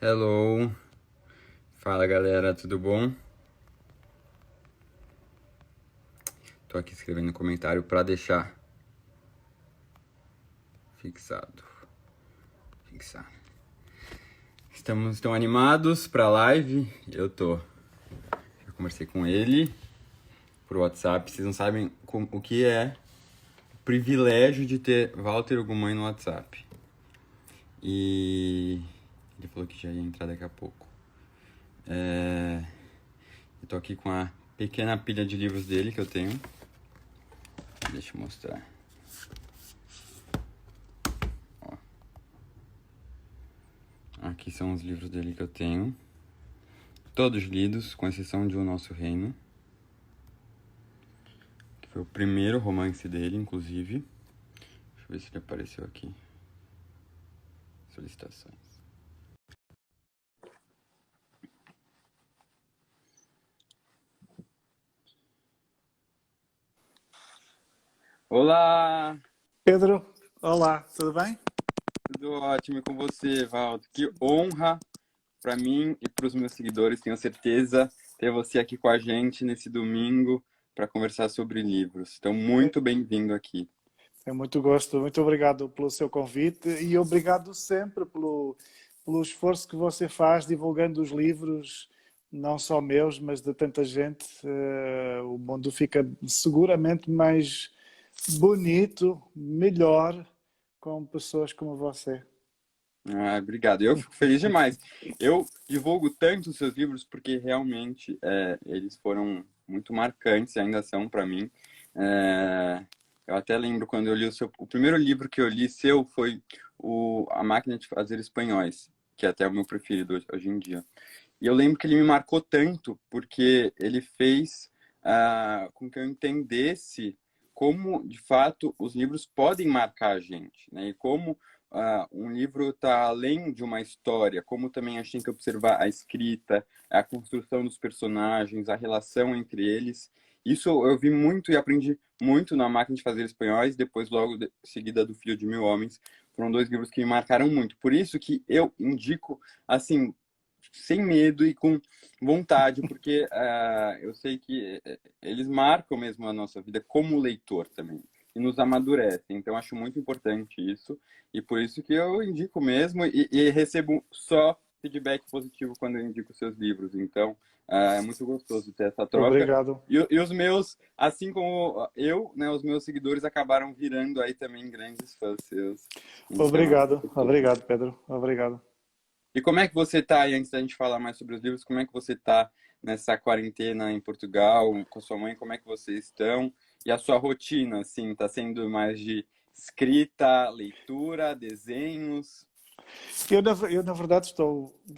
Hello, fala galera, tudo bom? Tô aqui escrevendo um comentário pra deixar fixado. Fixar. Estão animados pra live? Eu tô. Eu conversei com ele por WhatsApp. Vocês não sabem o que é o privilégio de ter Walter Ugumãe no WhatsApp. E ele falou que já ia entrar daqui a pouco. Eu tô aqui com a pequena pilha de livros dele que eu tenho. Deixa eu mostrar. Ó. Aqui são os livros dele que eu tenho. Todos lidos, com exceção de O Nosso Reino. Que foi o primeiro romance dele, inclusive. Deixa eu ver se ele apareceu aqui. Solicitações. Olá! Pedro, olá, tudo bem? Tudo ótimo e com você, Valdo. Que honra para mim e para os meus seguidores, tenho certeza, ter você aqui com a gente nesse domingo para conversar sobre livros. Então, muito bem-vindo aqui. É muito gosto, muito obrigado pelo seu convite e obrigado sempre pelo esforço que você faz divulgando os livros, não só meus, mas de tanta gente. O mundo fica seguramente mais bonito, melhor, com pessoas como você. Ah, obrigado. Eu fico feliz demais. Eu divulgo tanto os seus livros porque realmente eles foram muito marcantes e ainda são para mim. Eu até lembro quando eu li o primeiro livro que eu li seu foi A Máquina de Fazer Espanhóis, que é até o meu preferido hoje em dia. E eu lembro que ele me marcou tanto porque ele fez com que eu entendesse como, de fato, os livros podem marcar a gente, né? E como um livro está além de uma história, como também a gente tem que observar a escrita, a construção dos personagens, a relação entre eles. Isso eu vi muito e aprendi muito na Máquina de Fazer Espanhóis, depois logo seguida do Filho de Mil Homens. Foram dois livros que me marcaram muito. Por isso que eu indico, assim, sem medo e com vontade, porque eu sei que eles marcam mesmo a nossa vida como leitor também e nos amadurecem. Então, acho muito importante isso e por isso que eu indico mesmo e recebo só feedback positivo quando eu indico seus livros. Então, é muito gostoso ter essa troca. Obrigado. E os meus, assim como eu, né, os meus seguidores acabaram virando aí também grandes fãs seus. Então, Obrigado, obrigado, Pedro, obrigado. e como é que você tá, e antes da gente falar mais sobre os livros, como é que você tá nessa quarentena em Portugal, com sua mãe, como é que vocês estão? E a sua rotina, assim, tá sendo mais de escrita, leitura, desenhos? Na verdade,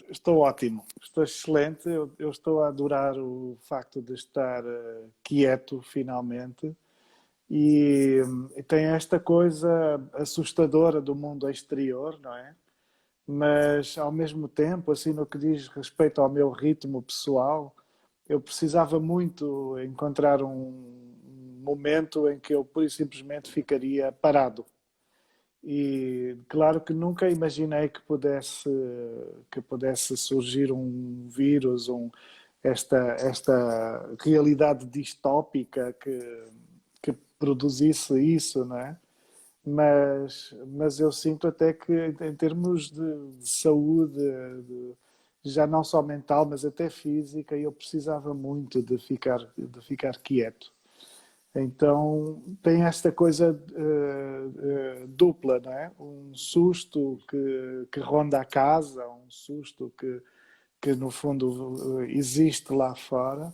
estou ótimo, estou excelente. Eu estou a adorar o facto de estar quieto, finalmente. E tem esta coisa assustadora do mundo exterior, não é? Mas, ao mesmo tempo, assim, no que diz respeito ao meu ritmo pessoal, eu precisava muito encontrar um momento em que eu, pura e simplesmente, ficaria parado. E claro que nunca imaginei que pudesse surgir um vírus, esta realidade distópica que produzisse isso, não é? Mas eu sinto até que em termos de saúde, já não só mental, mas até física, eu precisava muito de ficar quieto. Então tem esta coisa dupla, não é? Um susto que ronda a casa, um susto que no fundo existe lá fora,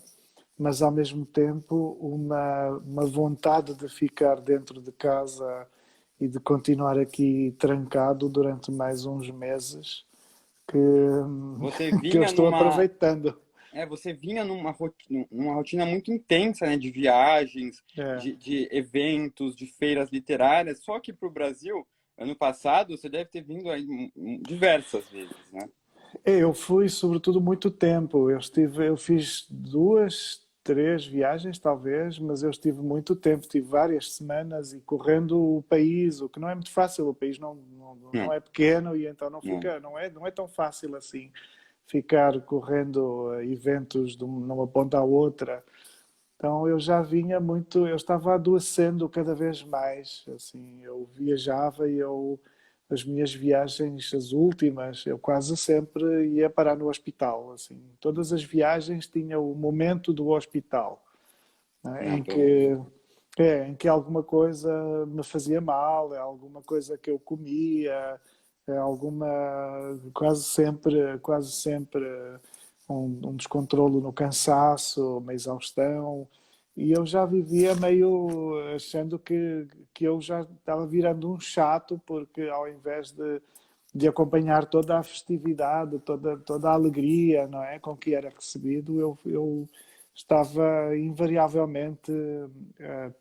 mas ao mesmo tempo uma vontade de ficar dentro de casa e de continuar aqui trancado durante mais uns meses que, Você que eu vinha estou numa, aproveitando. você vinha numa rotina muito intensa, né, de viagens, É. de eventos, de feiras literárias, só que para o Brasil, ano passado, você deve ter vindo aí diversas vezes, né? Eu fui sobretudo muito tempo. Eu fiz duas. 3 viagens, talvez, mas eu estive muito tempo, tive várias semanas e correndo o país, o que não é muito fácil, o país não Não, é pequeno e então não. não é tão fácil assim ficar correndo eventos numa ponta à outra. Então eu já vinha muito, eu estava adoecendo cada vez mais, assim, eu viajava e as minhas viagens, as últimas, eu quase sempre ia parar no hospital, assim, todas as viagens tinham o momento do hospital, né, Não, tô... em que alguma coisa me fazia mal, é alguma coisa que eu comia, é alguma, quase sempre um descontrolo no cansaço, uma exaustão. E eu já vivia meio achando que eu já estava virando um chato, porque ao invés de acompanhar toda a festividade, toda a alegria, não é, com que era recebido, eu estava invariavelmente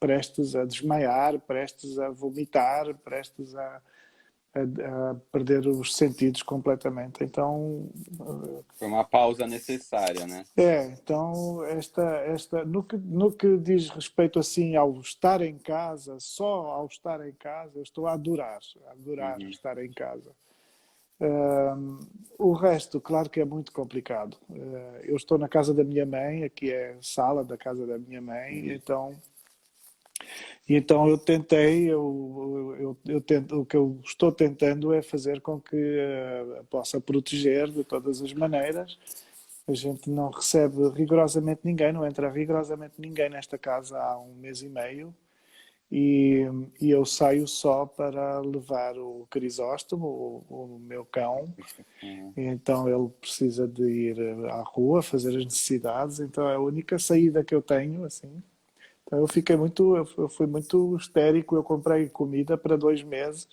prestes a desmaiar, prestes a vomitar, prestes a perder os sentidos completamente. Então, Foi uma pausa necessária, né? então no que diz respeito assim ao estar em casa, só ao estar em casa, eu estou a adorar Uhum, estar em casa. O resto, claro que é muito complicado. Eu estou na casa da minha mãe, aqui é a sala da casa da minha mãe, uhum, então eu tentei, eu tento, o que eu estou tentando é fazer com que possa proteger de todas as maneiras. A gente não recebe rigorosamente ninguém, não entra rigorosamente ninguém nesta casa há um mês e meio. E, e eu saio só para levar o Crisóstomo, o meu cão. uhum. Então ele precisa de ir à rua fazer as necessidades. Então é a única saída que eu tenho, assim. Então eu fui muito histérico. Eu comprei comida para 2 meses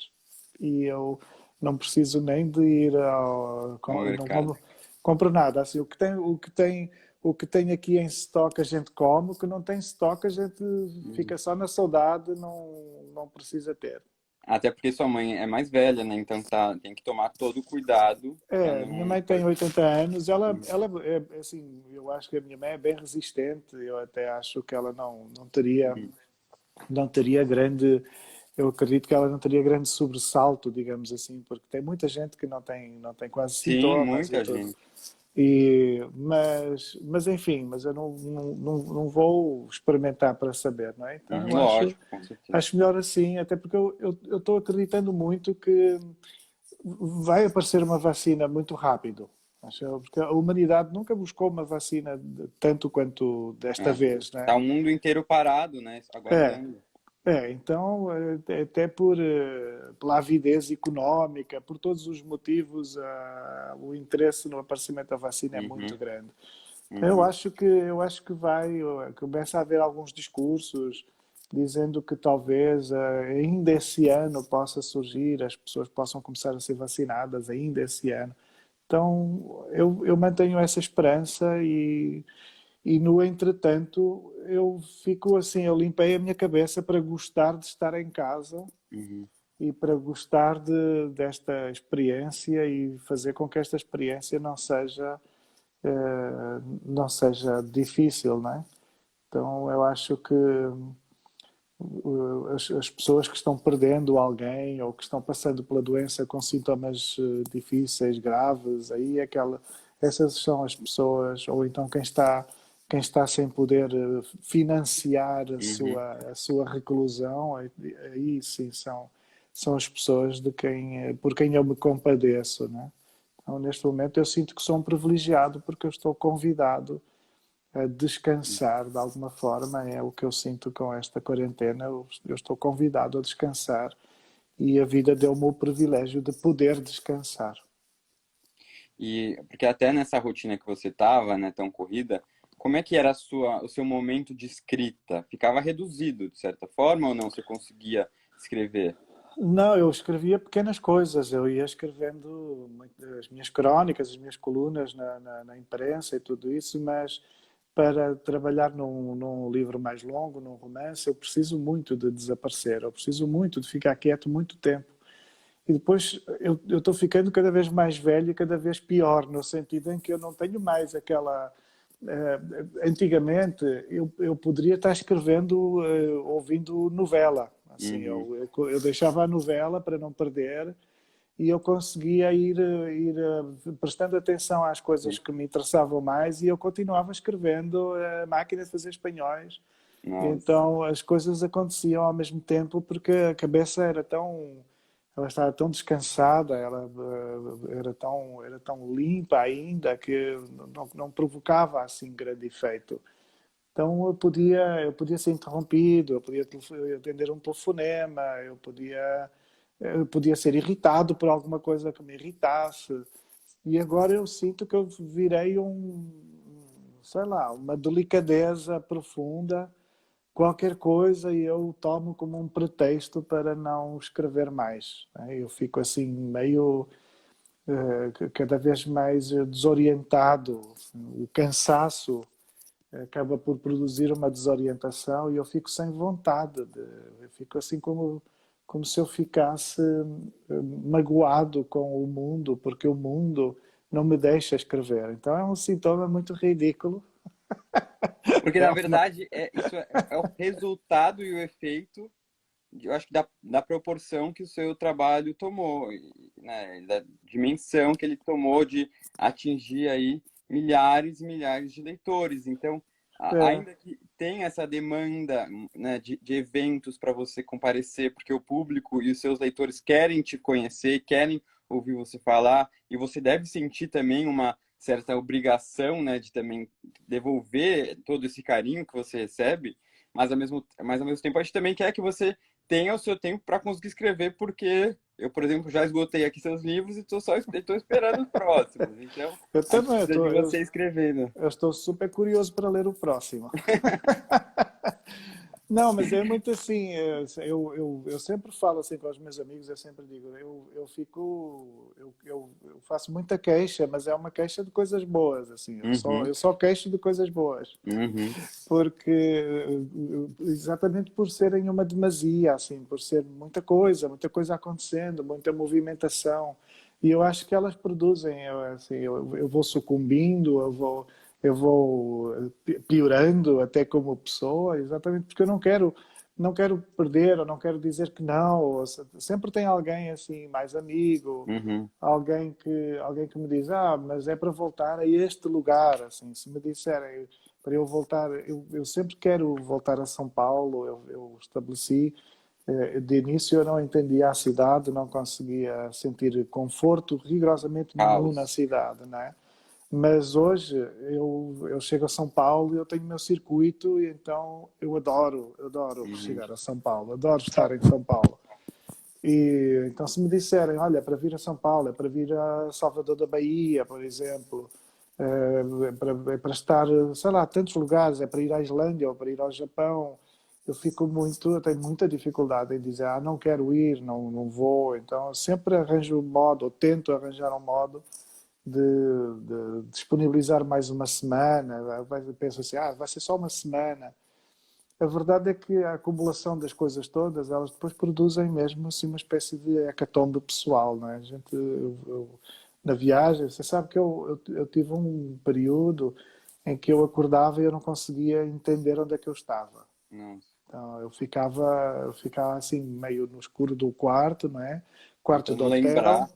e eu não preciso nem de ir Ao eu não mercado. compro nada. Assim, o que tem aqui em estoque a gente come, o que não tem estoque a gente Uhum. fica só na saudade, não precisa ter. Até porque sua mãe é mais velha, né? Então tem que tomar todo o cuidado para Minha não. mãe tem 80 anos, ela assim, eu acho que a minha mãe é bem resistente, eu até acho que ela Uhum. não teria grande, eu acredito que ela não teria grande sobressalto, digamos assim, porque tem muita gente que não tem quase Sim, sintomas e muita tudo. gente. Mas enfim, mas eu não vou experimentar para saber, não é? Então Uhum, eu lógico, com certeza. acho melhor assim, até porque eu estou acreditando muito que vai aparecer uma vacina muito rápido. Porque a humanidade nunca buscou uma vacina tanto quanto desta É. vez, não Tá é? o mundo inteiro parado, né? É, Aguardando. então, até pela avidez económica, por todos os motivos, o interesse no aparecimento da vacina é muito Uhum, grande. Então, uhum, eu acho que começa a haver alguns discursos dizendo que talvez ainda esse ano possa surgir, as pessoas possam começar a ser vacinadas ainda esse ano. Então, eu mantenho essa esperança e no entretanto, eu fico assim, eu limpei a minha cabeça para gostar de estar em casa uhum. e para gostar desta experiência e fazer com que esta experiência não seja difícil, não é? Então, eu acho que as pessoas que estão perdendo alguém ou que estão passando pela doença com sintomas difíceis, graves, essas são as pessoas, ou então quem está sem poder financiar Uhum. a sua reclusão, aí sim são as pessoas por quem eu me compadeço, né? Então, neste momento eu sinto que sou um privilegiado porque eu estou convidado a descansar de alguma forma, é o que eu sinto com esta quarentena. Eu estou convidado a descansar e a vida deu-me o privilégio de poder descansar. E porque até nessa rotina que você tava, né, tão corrida, como é que era o seu momento de escrita? Ficava reduzido, de certa forma, ou não? Você conseguia escrever? Não, eu escrevia pequenas coisas, eu ia escrevendo as minhas crónicas, as minhas colunas na imprensa e tudo isso, mas para trabalhar num livro mais longo, num romance, eu preciso muito de desaparecer, eu preciso muito de ficar quieto muito tempo. E depois eu estou ficando cada vez mais velho e cada vez pior, no sentido em que eu não tenho mais antigamente eu poderia estar escrevendo, ouvindo novela. Assim, Uhum. eu deixava a novela para não perder e eu conseguia ir prestando atenção às coisas que me interessavam mais e eu continuava escrevendo a máquina de fazer espanhóis. Nossa. Então as coisas aconteciam ao mesmo tempo porque a cabeça ela estava tão descansada, ela era tão limpa ainda que não provocava assim grande efeito. Então eu podia ser interrompido, eu podia atender um telefonema, eu podia ser irritado por alguma coisa que me irritasse. E agora eu sinto que eu virei sei lá, uma delicadeza profunda, qualquer coisa e eu tomo como um pretexto para não escrever mais. Né? Eu fico assim meio cada vez mais desorientado. O cansaço acaba por produzir uma desorientação e eu fico sem vontade. Eu fico assim como se eu ficasse magoado com o mundo, porque o mundo não me deixa escrever. Então é um sintoma muito ridículo. Porque, É na uma... verdade, é o resultado e o efeito, eu acho que da proporção que o seu trabalho tomou, né? Da dimensão que ele tomou de atingir aí milhares e milhares de leitores. Então, é, ainda que tenha essa demanda, né, de eventos para você comparecer, porque o público e os seus leitores querem te conhecer, querem ouvir você falar, e você deve sentir também uma certa obrigação, né, de também devolver todo esse carinho que você recebe, mas ao mesmo tempo a gente também quer que você tenha o seu tempo para conseguir escrever, porque eu, por exemplo, já esgotei aqui seus livros e estou esperando os próximos. Então, eu a gente também precisa de estou, você escrevendo. eu estou super curioso para ler o próximo. Não, mas é muito assim. Eu sempre falo assim com os meus amigos, eu sempre digo, eu faço muita queixa, mas é uma queixa de coisas boas, assim. Uhum, Eu só queixo de coisas boas, uhum. porque exatamente por serem uma demasia, assim, por ser muita coisa acontecendo, muita movimentação. E eu acho que elas produzem, eu vou sucumbindo, eu vou piorando até como pessoa, exatamente porque eu não quero perder, ou não quero dizer que não. Sempre tem alguém assim, mais amigo, Uhum. alguém que me diz, mas é para voltar a este lugar, assim, se me disserem para eu voltar, eu sempre quero voltar a São Paulo, eu estabeleci, de início eu não entendia a cidade, não conseguia sentir conforto rigorosamente nenhum na Caos. cidade, não é? Mas hoje eu chego a São Paulo e eu tenho o meu circuito e então eu adoro Uhum. chegar a São Paulo, adoro estar em São Paulo. E então se me disserem, olha, para vir a São Paulo, é para vir a Salvador da Bahia, por exemplo, é para estar, sei lá, tantos lugares, é para ir à Islândia ou para ir ao Japão, eu tenho muita dificuldade em dizer, não quero ir, não vou. Então sempre arranjo um modo, ou tento arranjar um modo de disponibilizar mais uma semana. Penso assim, vai ser só uma semana. A verdade é que a acumulação das coisas todas, elas depois produzem mesmo assim uma espécie de hecatombe pessoal, não é? Na viagem, você sabe que eu tive um período em que eu acordava e eu não conseguia entender onde é que eu estava. Nossa. Então eu ficava assim meio no escuro do quarto, não é? Quarto de Tentando hotel. lembrar.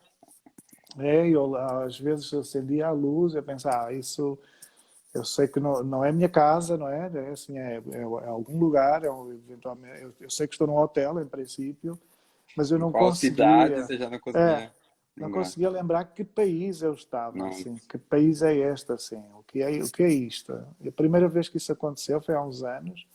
Eu às vezes acendia a luz e pensava, isso eu sei que não é minha casa, não é? É, assim, é algum lugar, eventualmente, eu sei que estou num hotel, em princípio, mas eu Em qual cidade você já não é, conseguia não lembrar? conseguia lembrar que país eu estava, assim, Nossa. que país é este, assim, o que é isto? E a primeira vez que isso aconteceu foi há uns anos,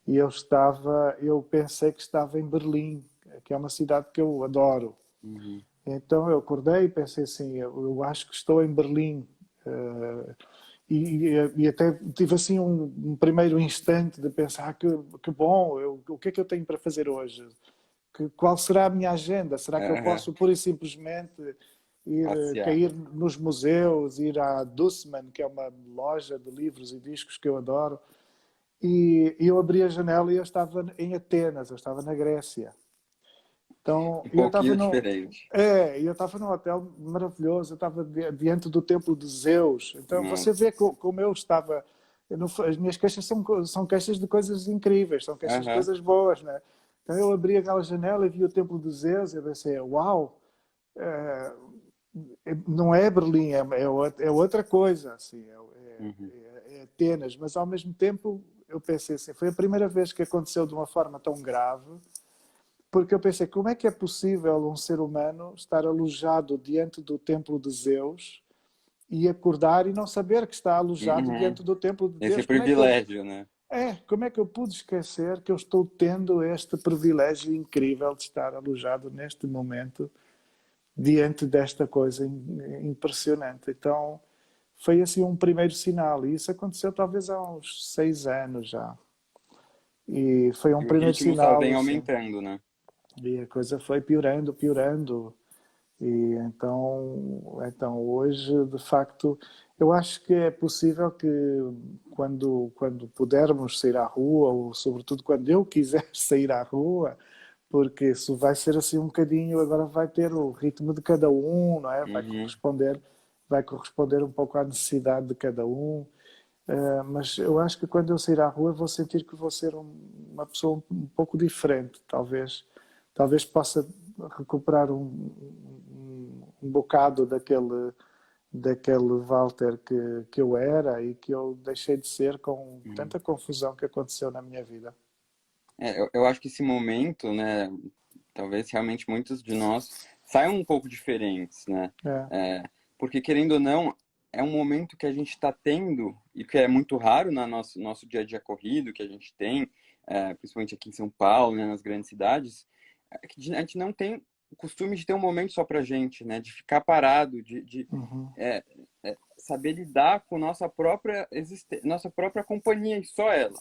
e eu pensei que estava em Berlim, que é uma cidade que eu adoro. Uhum. Então eu acordei e pensei assim, eu acho que estou em Berlim. E até tive assim um primeiro instante de pensar que bom, o que é que eu tenho para fazer hoje? Qual será a minha agenda? Será que eu Aham. posso pura e simplesmente Passear. cair nos museus, ir à Dussmann, que é uma loja de livros e discos que eu adoro? E eu abri a janela e eu estava em Atenas, eu estava na Grécia. Então, Um eu pouquinho estava no, diferente. eu estava num hotel maravilhoso, eu estava diante do templo de Zeus. Então, você Nossa. vê como eu estava. As minhas queixas são queixas de coisas incríveis, são queixas de Aham. coisas boas, né? Então, eu abri aquela janela e vi o templo de Zeus e eu pensei, uau, eh, não é Berlim, é outra coisa, assim, Uhum. é Atenas, mas ao mesmo tempo eu pensei assim, foi a primeira vez que aconteceu de uma forma tão grave, porque eu pensei, como é que é possível um ser humano estar alojado diante do templo de Zeus e acordar e não saber que está alojado Uhum. diante do templo de Esse Deus? privilégio, né? Como é que eu pude esquecer que eu estou tendo este privilégio incrível de estar alojado neste momento diante desta coisa impressionante? Então, foi assim um primeiro sinal. E isso aconteceu talvez há uns 6 anos já. E foi um E o primeiro ritmo só sinal, vem assim. aumentando, né? E a coisa foi piorando, piorando. E então hoje, de facto, eu acho que é possível que quando pudermos sair à rua, ou sobretudo quando eu quiser sair à rua, porque isso vai ser assim um bocadinho, agora vai ter o ritmo de cada um, não é? Uhum. Vai corresponder um pouco à necessidade de cada um. Mas eu acho que quando eu sair à rua vou sentir que vou ser uma pessoa um pouco diferente, talvez possa recuperar um bocado daquele Walter que eu era e que eu deixei de ser com Uhum. tanta confusão que aconteceu na minha vida. Eu acho que esse momento, né? Talvez realmente muitos de nós saiam um pouco diferentes, né? É, É, porque, querendo ou não, é um momento que a gente está tendo, e que é muito raro no nosso dia a dia corrido, que a gente tem, principalmente aqui em São Paulo, né, nas grandes cidades, que a gente não tem o costume de ter um momento só pra gente, né? De ficar parado, de uhum, é, saber lidar com nossa própria companhia, e só ela.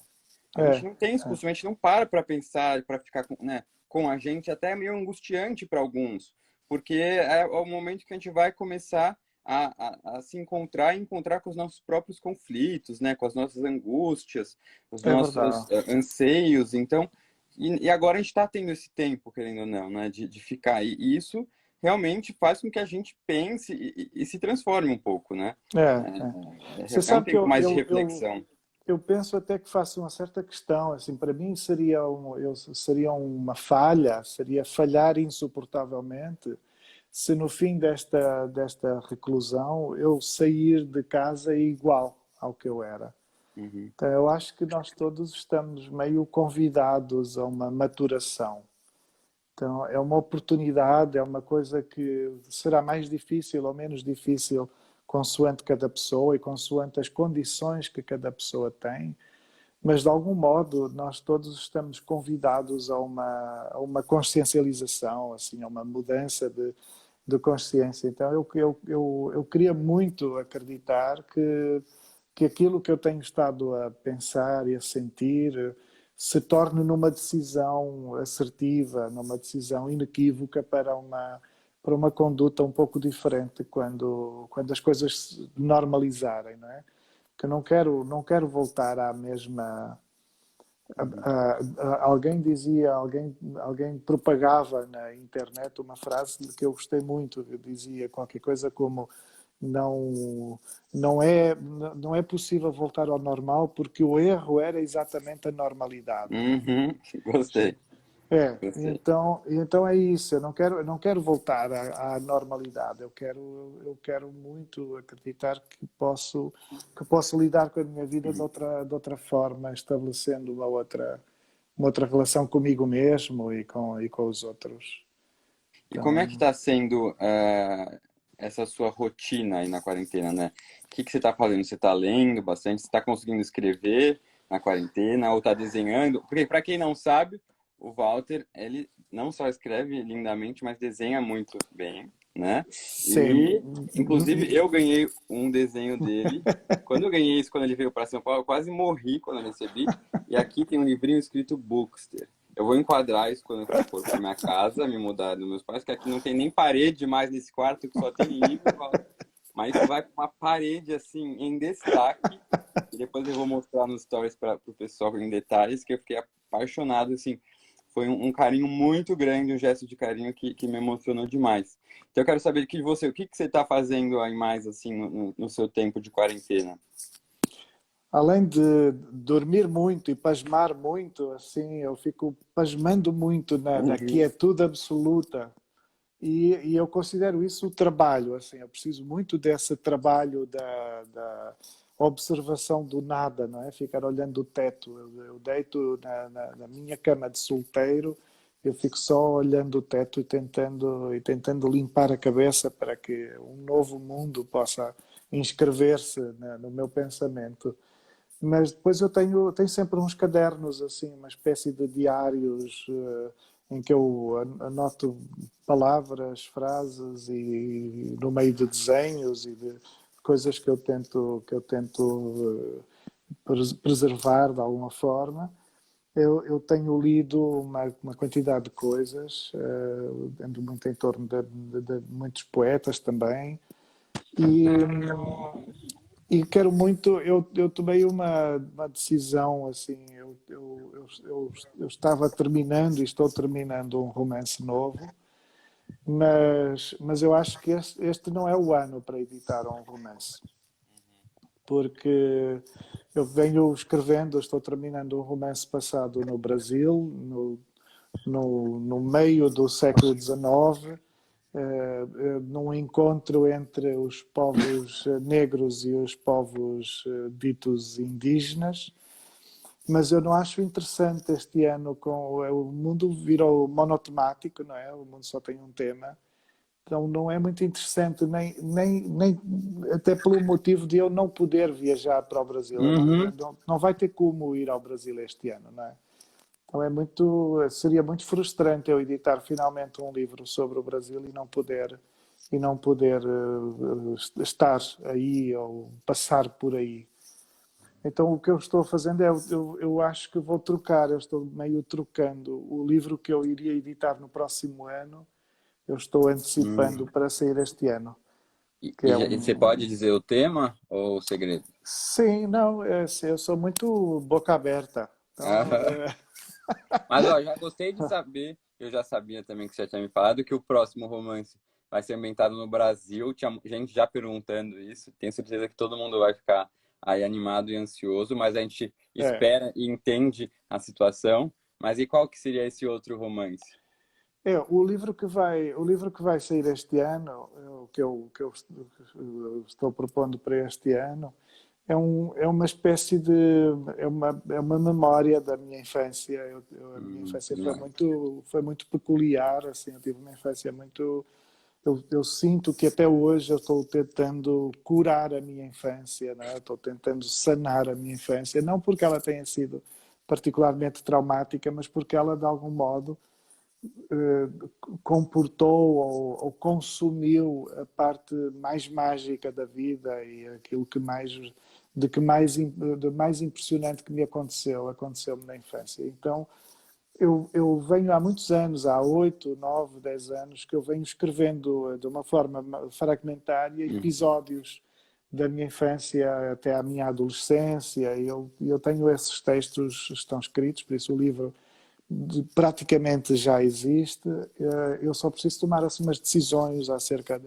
A gente é, não tem esse é, costume, a gente não para pensar, para ficar com, né, com a gente, até é meio angustiante para alguns, porque é o momento que a gente vai começar a se encontrar e encontrar com os nossos próprios conflitos, né, com as nossas angústias, os é verdade. nossos anseios. Então, e agora a gente está tendo esse tempo, querendo ou não, né, de ficar aí. E isso realmente faz com que a gente pense e se transforme um pouco, né? É. Você É um sabe que tempo mais de reflexão. eu penso até que faço uma certa questão, assim, para mim seria uma falha, seria falhar insuportavelmente se no fim desta reclusão eu sair de casa igual ao que eu era. Uhum. Então, eu acho que nós todos estamos meio convidados a uma maturação. Então, é uma oportunidade, é uma coisa que será mais difícil ou menos difícil consoante cada pessoa e consoante as condições que cada pessoa tem, mas de algum modo nós todos estamos convidados a uma consciencialização, assim, a uma mudança de consciência. Então eu queria muito acreditar que aquilo que eu tenho estado a pensar e a sentir se torne numa decisão assertiva, numa decisão inequívoca para uma conduta um pouco diferente quando as coisas se normalizarem, não é? Que eu não quero voltar à mesma. Uhum. Alguém dizia, alguém propagava na internet uma frase que eu gostei muito, que dizia qualquer coisa como não, não é possível voltar ao normal porque o erro era exatamente a normalidade. Uhum. Gostei, gostei. Então é isso. Eu não quero voltar à normalidade. Eu quero muito acreditar que posso lidar com a minha vida de Uhum. outra forma, estabelecendo uma outra relação comigo mesmo e com os outros. E como é que Então, está sendo essa sua rotina aí na quarentena, né? O que que você está fazendo? Você está lendo bastante? Você está conseguindo escrever na quarentena ou está desenhando? Porque, para quem não sabe, o Walter, ele não só escreve lindamente, mas desenha muito bem, né? sim. E, inclusive, eu ganhei um desenho dele. Quando eu ganhei isso, quando ele veio para São Paulo, eu quase morri quando eu recebi. E aqui tem um livrinho escrito Bookster. Eu vou enquadrar isso quando eu for para minha casa, me mudar dos meus pais, que aqui não tem nem parede mais nesse quarto, que só tem livro, mas isso vai para uma parede assim em destaque. E depois eu vou mostrar nos stories para o pessoal em detalhes, que eu fiquei apaixonado assim foi um carinho muito grande, um gesto de carinho que me emocionou demais. Então eu quero saber que você, o que que você está fazendo aí mais assim no seu tempo de quarentena? Além de dormir muito e pasmar muito, assim, eu fico pasmando muito na Uhum. quietude absoluta. E eu considero isso o trabalho, assim, eu preciso muito desse trabalho da observação do nada, não é? Ficar olhando o teto. Eu deito na minha cama de solteiro, eu fico só olhando o teto e tentando limpar a cabeça para que um novo mundo possa inscrever-se no meu pensamento. Mas depois eu tenho sempre uns cadernos, assim, uma espécie de diários em que eu anoto palavras, frases e no meio de desenhos e de coisas que eu tento preservar de alguma forma. Eu tenho lido uma quantidade de coisas, ando muito em torno de muitos poetas também, e, e quero muito. Eu tomei uma decisão assim. Eu estava terminando e estou terminando um romance novo, mas eu acho que este não é o ano para editar um romance, porque eu venho escrevendo, estou terminando um romance passado no Brasil, no meio do século XIX, num encontro entre os povos negros e os povos ditos indígenas, mas eu não acho interessante este ano, o mundo virou monotemático, não é? O mundo só tem um tema, então não é muito interessante, nem até pelo motivo de eu não poder viajar para o Brasil. Uhum. Não vai ter como ir ao Brasil este ano, não é? Então seria muito frustrante eu editar finalmente um livro sobre o Brasil e não poder estar aí ou passar por aí. Então o que eu estou fazendo eu acho que vou trocar, eu estou meio trocando o livro que eu iria editar no próximo ano, eu estou antecipando Uhum. para sair este ano, E, que é e você pode um... dizer o tema ou o segredo? Sim, não, assim, eu sou muito boca aberta. Então, Mas ó, já gostei de saber, eu já sabia também que você já tinha me falado que o próximo romance vai ser ambientado no Brasil. Tinha gente já perguntando isso. Tenho certeza que todo mundo vai ficar aí animado e ansioso, mas a gente é, espera e entende a situação. Mas e qual que seria esse outro romance? o livro que vai sair este ano, o que eu estou propondo para este ano, é uma espécie de. É uma memória da minha infância. A minha infância Demais. foi muito peculiar. Assim, eu tive uma infância muito. Eu sinto que até hoje eu estou tentando curar a minha infância, né? Estou tentando sanar a minha infância, não porque ela tenha sido particularmente traumática, mas porque ela, de algum modo, comportou ou consumiu a parte mais mágica da vida e aquilo de mais impressionante que me aconteceu-me na infância. Então, eu venho há muitos anos, há 8, 9, 10 anos, que eu venho escrevendo de uma forma fragmentária Uhum. episódios da minha infância até à minha adolescência. Eu tenho esses textos, estão escritos, por isso o livro praticamente já existe. Eu só preciso tomar assim umas decisões acerca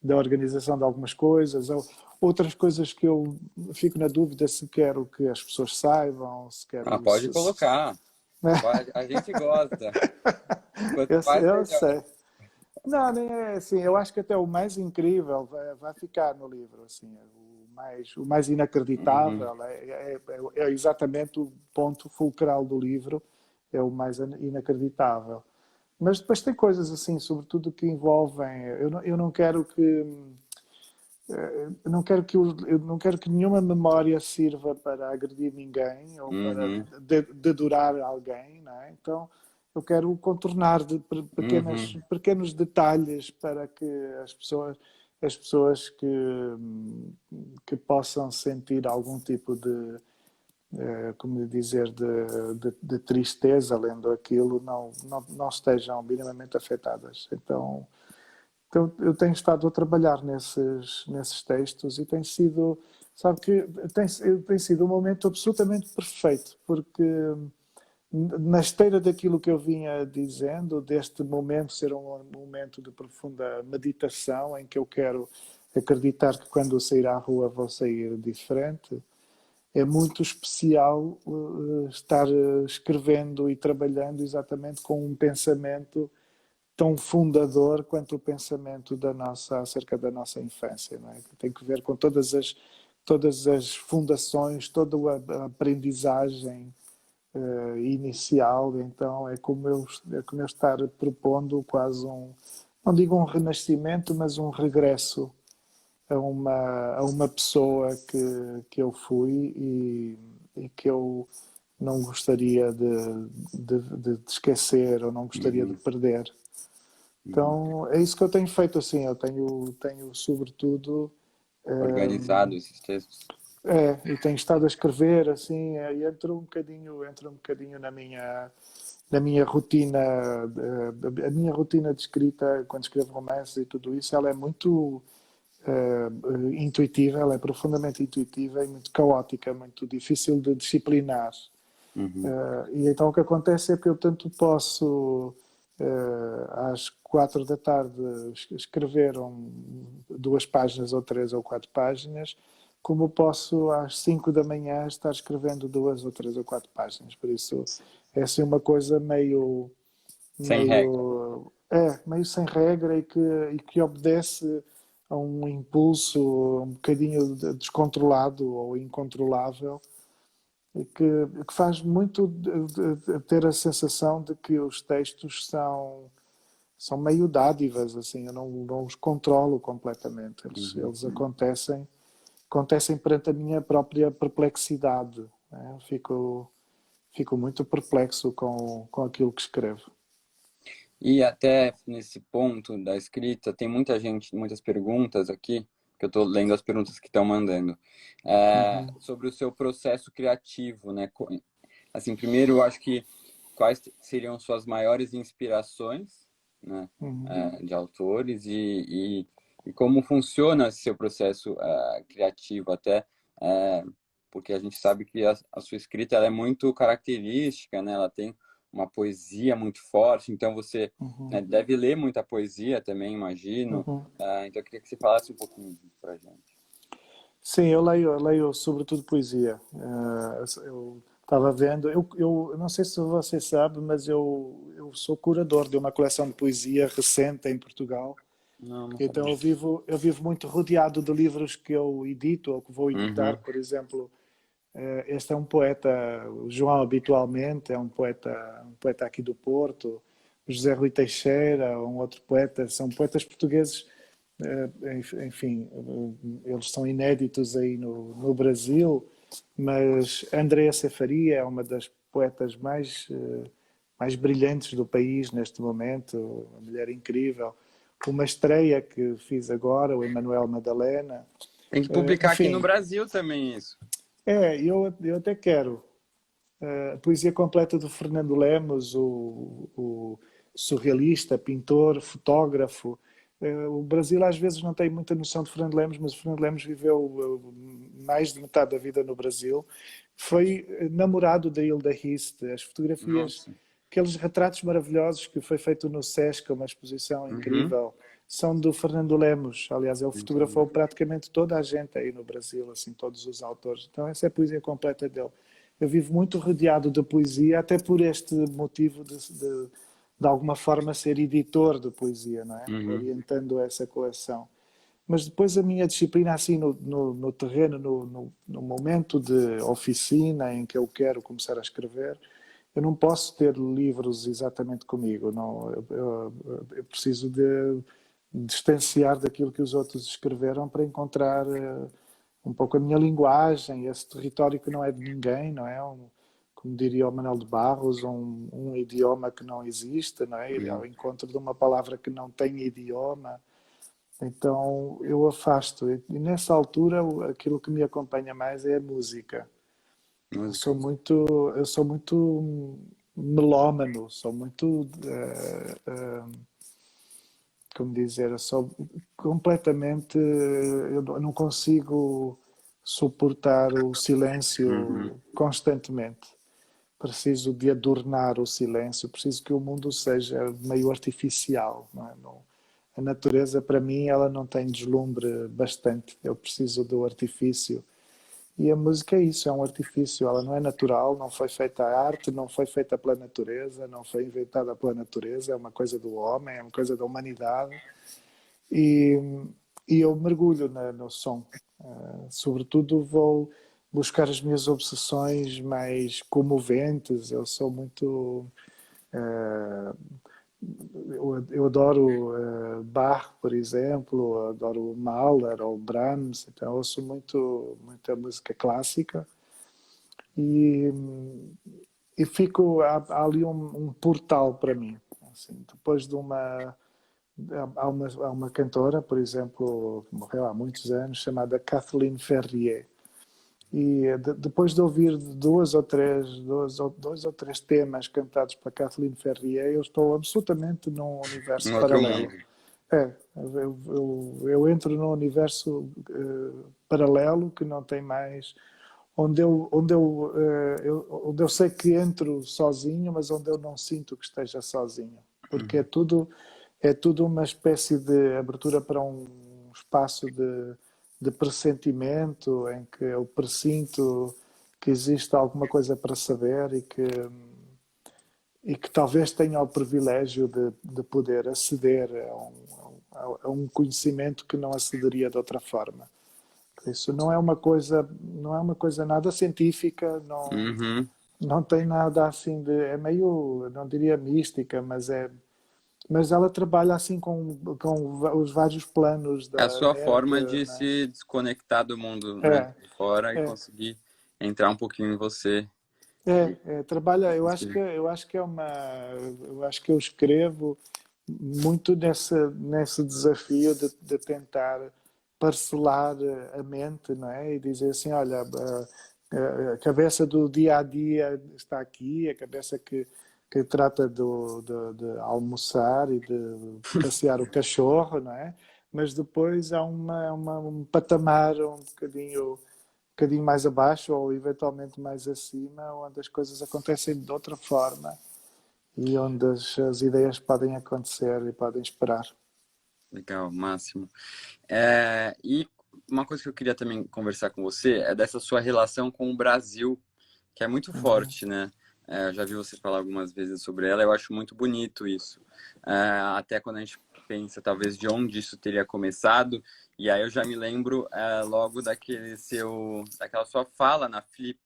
da organização de algumas coisas, ou outras coisas que eu fico na dúvida se quero que as pessoas saibam, se Ah, quero. pode colocar. A gente gosta. Quanto mais, Eu melhor. sei. Não, nem é assim. Eu acho que até o mais incrível vai ficar no livro. Assim, o mais Uhum. inacreditável é exatamente o ponto fulcral do livro, é o mais inacreditável. Mas depois tem coisas assim, sobretudo que envolvem. Eu não quero que eu não quero que nenhuma memória sirva para agredir ninguém ou para Uhum. dedurar alguém, não é? Então eu quero contornar de Uhum. pequenos detalhes para que as pessoas que possam sentir algum tipo de, como lhe dizer, de tristeza lendo aquilo, não estejam minimamente afetadas. Então, eu tenho estado a trabalhar nesses textos e tem sido, sabe que tem sido um momento absolutamente perfeito, porque na esteira daquilo que eu vinha dizendo, deste momento ser um momento de profunda meditação, em que eu quero acreditar que quando eu sair à rua vou sair diferente, é muito especial estar escrevendo e trabalhando exatamente com um pensamento tão fundador quanto o pensamento acerca da nossa infância, não é? Que tem que ver com todas as fundações, toda a aprendizagem inicial. Então é como eu estar propondo quase não digo um renascimento, mas um regresso a uma pessoa que eu fui e que eu não gostaria de esquecer ou não gostaria de Uhum, perder. uhum. Então é isso que eu tenho feito assim. Eu tenho sobretudo Organizado esses textos. e tenho estado a escrever assim, e entra um bocadinho na minha rotina, a minha rotina de escrita quando escrevo romances e tudo isso, ela é muito intuitiva, ela é profundamente intuitiva e muito caótica, muito difícil de disciplinar. Uhum, E então o que acontece é que eu tanto posso às 4 da tarde escrever 2 páginas ou 3 ou 4 páginas, como posso às 5 da manhã estar escrevendo 2 ou 3 ou 4 páginas. Por isso é assim uma coisa sem regra. meio sem regra e que obedece a um impulso um bocadinho descontrolado ou incontrolável e que faz muito de ter a sensação de que os textos são meio dádivas, assim, eu não os controlo completamente. Uhum, Eles acontecem perante a minha própria perplexidade, né? Fico muito perplexo com aquilo que escrevo. E até nesse ponto da escrita, tem muita gente, muitas perguntas aqui, que eu estou lendo as perguntas que estão mandando, Uhum, sobre o seu processo criativo, né? Assim, primeiro, eu acho que quais seriam suas maiores inspirações, né, uhum, de autores e como funciona esse seu processo criativo até, porque a gente sabe que a sua escrita ela é muito característica, né? Ela tem uma poesia muito forte, então você, uhum, né, deve ler muita poesia também, imagino. uhum. Então eu queria que você falasse um pouquinho disso pra gente. Sim, eu leio sobretudo poesia. Eu estava vendo, eu não sei se você sabe, mas eu sou curador de uma coleção de poesia recente em Portugal. Não, não Então sabia. eu vivo muito rodeado de livros que eu edito ou que vou editar. Uhum, Por exemplo, este é um poeta, o João habitualmente, é um poeta aqui do Porto. O José Rui Teixeira, um outro poeta, são poetas portugueses, enfim, eles são inéditos aí no Brasil, mas Andréa Cefaria é uma das poetas mais brilhantes do país neste momento, uma mulher incrível. Uma estreia que fiz agora, o Emanuel Madalena. tem que publicar aqui no Enfim, Brasil também isso. eu até quero. A poesia completa do Fernando Lemos, o surrealista, pintor, fotógrafo. O Brasil às vezes não tem muita noção de Fernando Lemos, mas o Fernando Lemos viveu mais de metade da vida no Brasil. Foi namorado da Hilda Hist. As fotografias, Nossa. aqueles retratos maravilhosos que foi feito no Sesc, uma exposição Uhum. incrível, são do Fernando Lemos. Aliás, ele Não sabia. fotografou praticamente toda a gente aí no Brasil, assim, todos os autores. Então essa é a poesia completa dele. Eu vivo muito rodeado de poesia, até por este motivo de alguma forma ser editor de poesia, não é? Uhum. Orientando essa coleção. Mas depois a minha disciplina, assim, no terreno, no momento de oficina em que eu quero começar a escrever, eu não posso ter livros exatamente comigo. Não, eu preciso de distanciar daquilo que os outros escreveram para encontrar um pouco a minha linguagem, esse território que não é de ninguém, não é? Como diria o Manuel de Barros, um idioma que não existe, não é? Ir Uhum. ao encontro de uma palavra que não tem idioma. Então eu afasto. E nessa altura aquilo que me acompanha mais é a música. Música. Eu sou muito melómano, sou muito, como dizer, eu sou completamente, eu não consigo suportar o Uhum. silêncio constantemente. preciso de adornar o silêncio, preciso que o mundo seja meio artificial, não é? A natureza, para mim, ela não tem deslumbre bastante. Eu preciso do artifício. E a música é isso, é um artifício. Ela não é natural, não foi feita a arte, não foi feita pela natureza, não foi inventada pela natureza. É uma coisa do homem, é uma coisa da humanidade. E, e eu mergulho no som. Sobretudo vou buscar as minhas obsessões mais comoventes. Eu sou muito... eu adoro Bach, por exemplo, adoro Mahler ou Brahms, então eu ouço muita música clássica e, há ali um portal para mim. Assim, depois de há uma cantora, por exemplo, que morreu há muitos anos, chamada Kathleen Ferrier. E depois de ouvir dois ou três temas cantados para Kathleen Ferrier, eu estou absolutamente num universo Um outro paralelo. mundo. Eu entro num universo paralelo que não tem mais, onde eu sei que entro sozinho, mas onde eu não sinto que esteja sozinho, porque é tudo uma espécie de abertura para um espaço de pressentimento em que eu pressinto que existe alguma coisa para saber e que talvez tenha o privilégio de poder aceder a um conhecimento que não acederia de outra forma. Isso não é uma coisa nada científica, Uhum. não tem nada assim é meio, não diria mística, mas ela trabalha assim com os vários planos É a da sua mente, forma de né? se desconectar do mundo, né, É, de fora e é, conseguir entrar um pouquinho em você. trabalha, Conseguir. eu acho que eu escrevo muito nesse desafio de tentar parcelar a mente, não é? E dizer assim, olha, a cabeça do dia a dia está aqui, a cabeça que trata de almoçar e de passear o cachorro, não é? Mas depois há um patamar um bocadinho mais abaixo ou eventualmente mais acima, onde as coisas acontecem de outra forma e onde as ideias podem acontecer e podem esperar. Legal, máximo. E uma coisa que eu queria também conversar com você é dessa sua relação com o Brasil, que é muito Uhum. forte, né? Eu já vi você falar algumas vezes sobre ela, eu acho muito bonito isso. Até quando a gente pensa, talvez, de onde isso teria começado, e aí eu já me lembro logo daquela sua fala na Flip,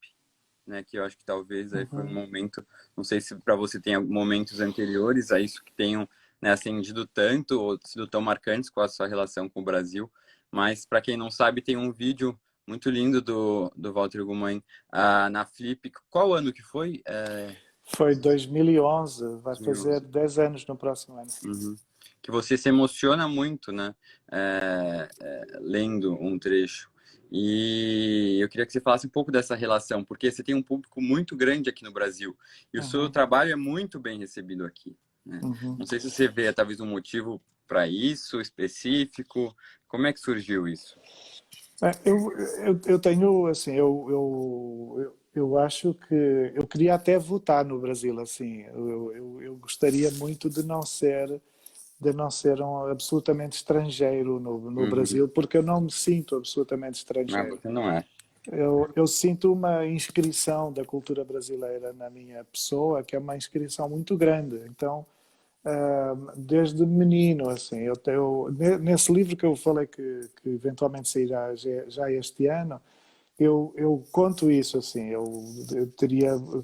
né? Que eu acho que talvez aí foi um Uhum. momento, não sei se para você tem momentos anteriores a isso que tenham, né, acendido tanto ou sido tão marcantes com a sua relação com o Brasil, mas para quem não sabe, tem um vídeo muito lindo do Walter Guimarães na Flip. Qual ano que foi? Foi 2011, vai fazer 2011. 10 anos no próximo ano. Uhum. Que você se emociona muito, né? Lendo um trecho. E eu queria que você falasse um pouco dessa relação, porque você tem um público muito grande aqui no Brasil e o seu Uhum. trabalho é muito bem recebido aqui, né? Uhum. Não sei se você vê talvez um motivo para isso específico. Como é que surgiu isso? Eu tenho, assim, eu acho que eu queria até votar no Brasil, assim, eu gostaria muito de não ser absolutamente estrangeiro no Uhum. Brasil, porque eu não me sinto absolutamente estrangeiro. Você não é. Eu sinto uma inscrição da cultura brasileira na minha pessoa, que é uma inscrição muito grande. Então, desde menino, assim, nesse livro que eu falei que eventualmente sairá já este ano, eu conto isso assim. Eu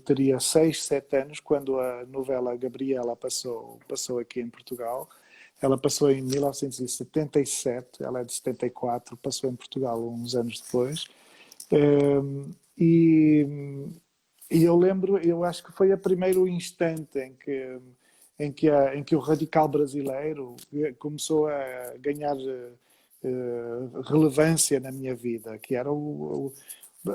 teria 6, 7 anos quando a novela Gabriela passou aqui em Portugal. Ela passou em 1977, ela é de 74, passou em Portugal uns anos depois. E, eu acho que foi o primeiro instante em que o radical brasileiro começou a ganhar relevância na minha vida, que era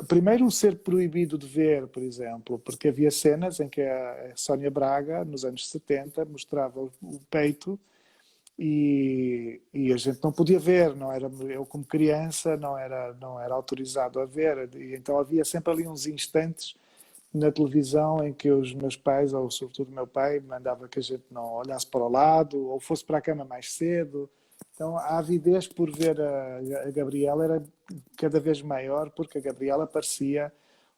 primeiro ser proibido de ver, por exemplo, porque havia cenas em que a Sónia Braga, nos anos 70, mostrava o peito e a gente não podia ver, não era, eu como criança não era autorizado a ver, e então havia sempre ali uns instantes na televisão em que os meus pais, ou sobretudo o meu pai, mandava que a gente não olhasse para o lado ou fosse para a cama mais cedo. Então a avidez por ver a Gabriela era cada vez maior, porque a Gabriela parecia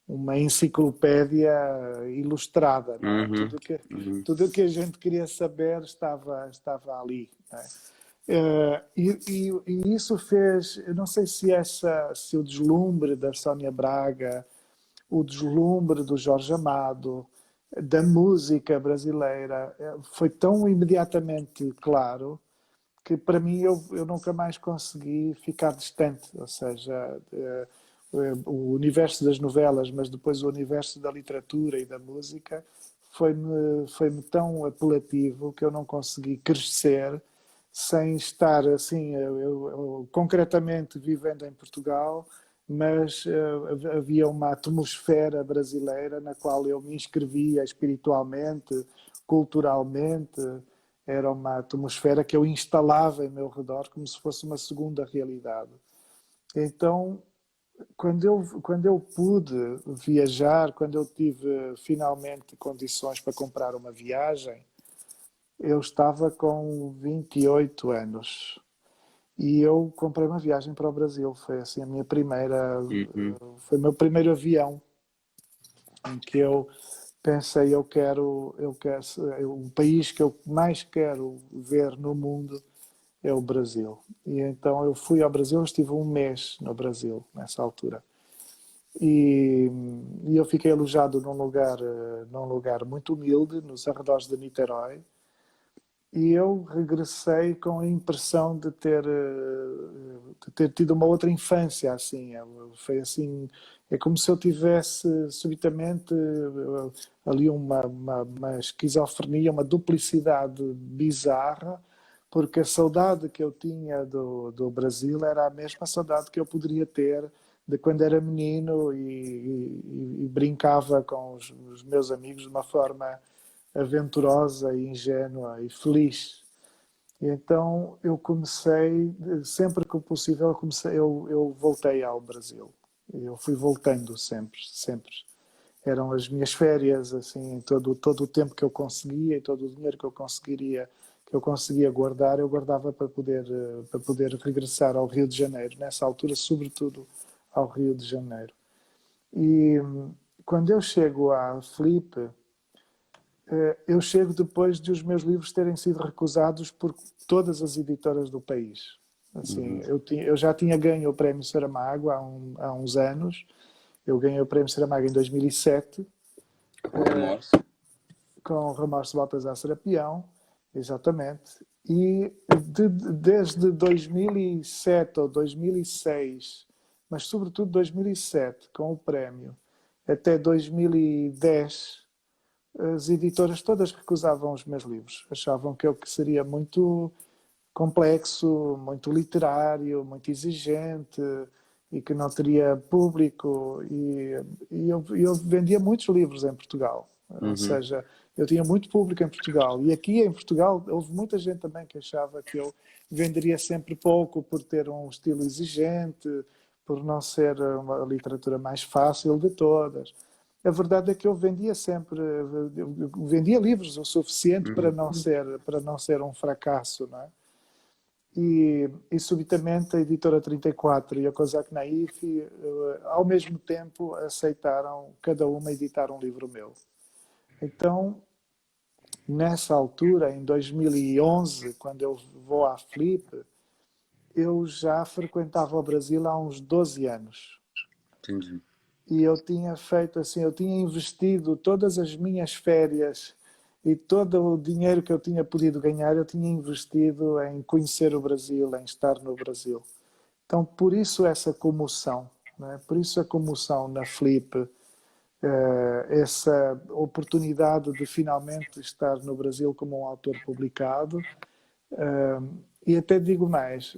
uma enciclopédia ilustrada, não é? Uhum, uhum, Tudo que a gente queria saber estava ali. Não é? E isso fez, eu não sei se o deslumbre da Sónia Braga, o deslumbre do Jorge Amado, da música brasileira, foi tão imediatamente claro que para mim eu nunca mais consegui ficar distante, ou seja, o universo das novelas, mas depois o universo da literatura e da música foi-me tão apelativo que eu não consegui crescer sem estar assim, eu concretamente vivendo em Portugal, mas havia uma atmosfera brasileira na qual eu me inscrevia espiritualmente, culturalmente, era uma atmosfera que eu instalava em meu redor como se fosse uma segunda realidade. Então, quando eu pude viajar, quando eu tive finalmente condições para comprar uma viagem, eu estava com 28 anos e eu comprei uma viagem para o Brasil. Foi assim a minha primeira, uhum. foi o meu primeiro avião em que eu pensei o país que eu mais quero ver no mundo é o Brasil. E então eu fui ao Brasil, estive um mês no Brasil nessa altura. E, e eu fiquei alojado num lugar muito humilde, nos arredores de Niterói, e eu regressei com a impressão de ter tido uma outra infância, assim. Foi assim, é como se eu tivesse subitamente ali uma esquizofrenia, uma duplicidade bizarra, porque a saudade que eu tinha do Brasil era a mesma saudade que eu poderia ter de quando era menino e brincava com os meus amigos de uma forma aventurosa e ingênua e feliz. E então eu comecei, sempre que possível, eu voltei ao Brasil. Eu fui voltando sempre, sempre. Eram as minhas férias, assim, todo o tempo que eu conseguia e todo o dinheiro que eu conseguia guardar, eu guardava para poder regressar ao Rio de Janeiro. Nessa altura, sobretudo ao Rio de Janeiro. E quando eu chego à Filipe, eu chego depois de os meus livros terem sido recusados por todas as editoras do país. Assim, Uhum. eu já tinha ganho o Prémio Saramago há uns anos. Eu ganhei o Prémio Saramago em 2007, Com remorso. com Remorso de Baltasar Serapião, exatamente. E desde 2007 ou 2006, mas sobretudo 2007, com o prémio, até 2010, as editoras todas recusavam os meus livros. Achavam que eu que seria muito complexo, muito literário, muito exigente e que não teria público. Eu vendia muitos livros em Portugal. Ou Uhum, seja, eu tinha muito público em Portugal. E aqui em Portugal houve muita gente também que achava que eu venderia sempre pouco por ter um estilo exigente, por não ser uma literatura mais fácil de todas. A verdade é que eu vendia sempre, eu vendia livros o suficiente uhum. para não ser um fracasso, não é? E subitamente a editora 34 e a Kozak Naif, ao mesmo tempo, aceitaram cada uma editar um livro meu. Então, nessa altura, em 2011, quando eu vou à Flip, eu já frequentava o Brasil há uns 12 anos. Entendi. E eu tinha feito assim, eu tinha investido todas as minhas férias e todo o dinheiro que eu tinha podido ganhar, eu tinha investido em conhecer o Brasil, em estar no Brasil. Então, por isso essa comoção, né? Por isso a comoção na Flip, essa oportunidade de finalmente estar no Brasil como um autor publicado. E até digo mais,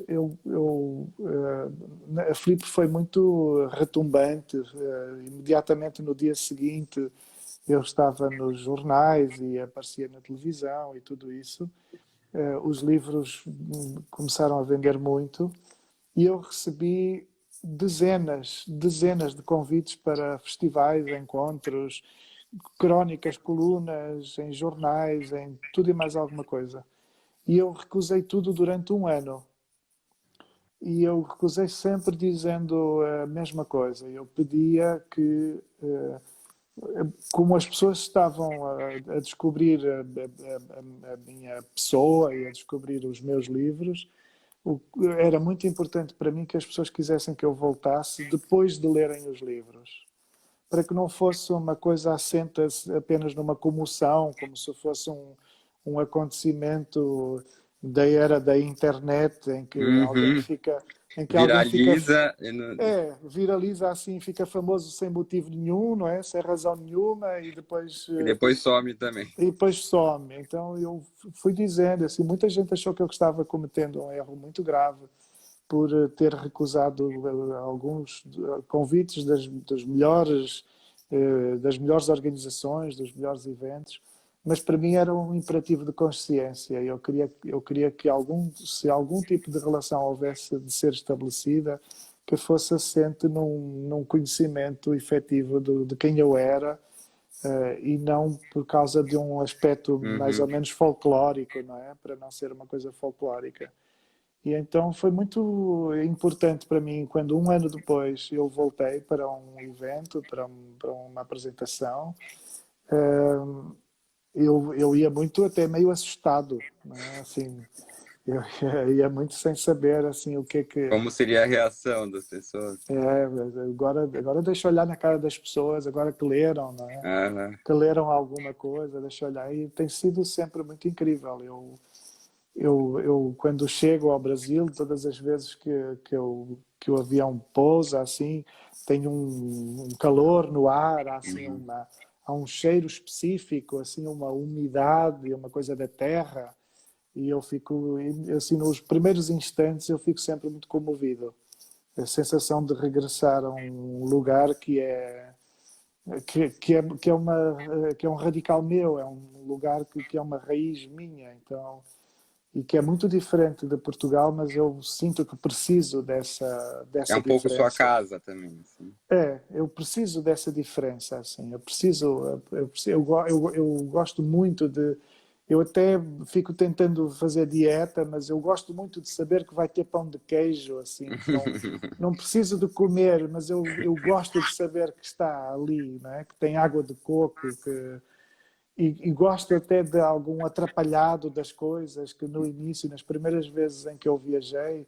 a Flip foi muito retumbante. Imediatamente no dia seguinte eu estava nos jornais e aparecia na televisão e tudo isso. Os livros começaram a vender muito e eu recebi dezenas de convites para festivais, encontros, crónicas, colunas, em jornais, em tudo e mais alguma coisa. E eu recusei tudo durante um ano. E eu recusei sempre dizendo a mesma coisa. Eu pedia que, como as pessoas estavam a descobrir a minha pessoa e a descobrir os meus livros, era muito importante para mim que as pessoas quisessem que eu voltasse depois de lerem os livros, para que não fosse uma coisa assenta apenas numa comoção, como se fosse um acontecimento da era da internet Uhum. em que alguém fica Viraliza. viraliza assim, fica famoso sem motivo nenhum, não é? Sem razão nenhuma E depois some também. e depois some. Então eu fui dizendo assim, muita gente achou que eu estava cometendo um erro muito grave por ter recusado alguns convites das melhores organizações, dos melhores eventos, mas para mim era um imperativo de consciência. Eu queria que se algum tipo de relação houvesse de ser estabelecida, que fosse assente num conhecimento efetivo de quem eu era, e não por causa de um aspecto mais ou Uhum. menos folclórico, não é? Para não ser uma coisa folclórica. E então foi muito importante para mim quando um ano depois eu voltei para um evento, para uma apresentação. Eu ia muito até meio assustado, não é? Assim, eu ia muito sem saber assim o que é que Como seria a reação das pessoas? agora deixa eu olhar na cara das pessoas agora que leram, não é? Aham. Que leram alguma coisa, deixa eu olhar. E tem sido sempre muito incrível. Eu quando chego ao Brasil, todas as vezes que o avião pousa, assim, tem um calor no ar, há, assim, Uhum. há um cheiro específico, assim, uma umidade, uma coisa da terra, e eu fico, assim, nos primeiros instantes, eu fico sempre muito comovido. A sensação de regressar a um lugar que é um radical meu, é um lugar que é uma raiz minha, então e que é muito diferente de Portugal, mas eu sinto que preciso É dessa um pouco sua diferença. casa também, assim. Eu preciso dessa diferença, assim. Eu gosto muito de. Eu até fico tentando fazer dieta, mas eu gosto muito de saber que vai ter pão de queijo, assim, que não preciso de comer, mas eu gosto de saber que está ali, não é? Que tem água de coco, e gosto até de algum atrapalhado das coisas que no início, nas primeiras vezes em que eu viajei,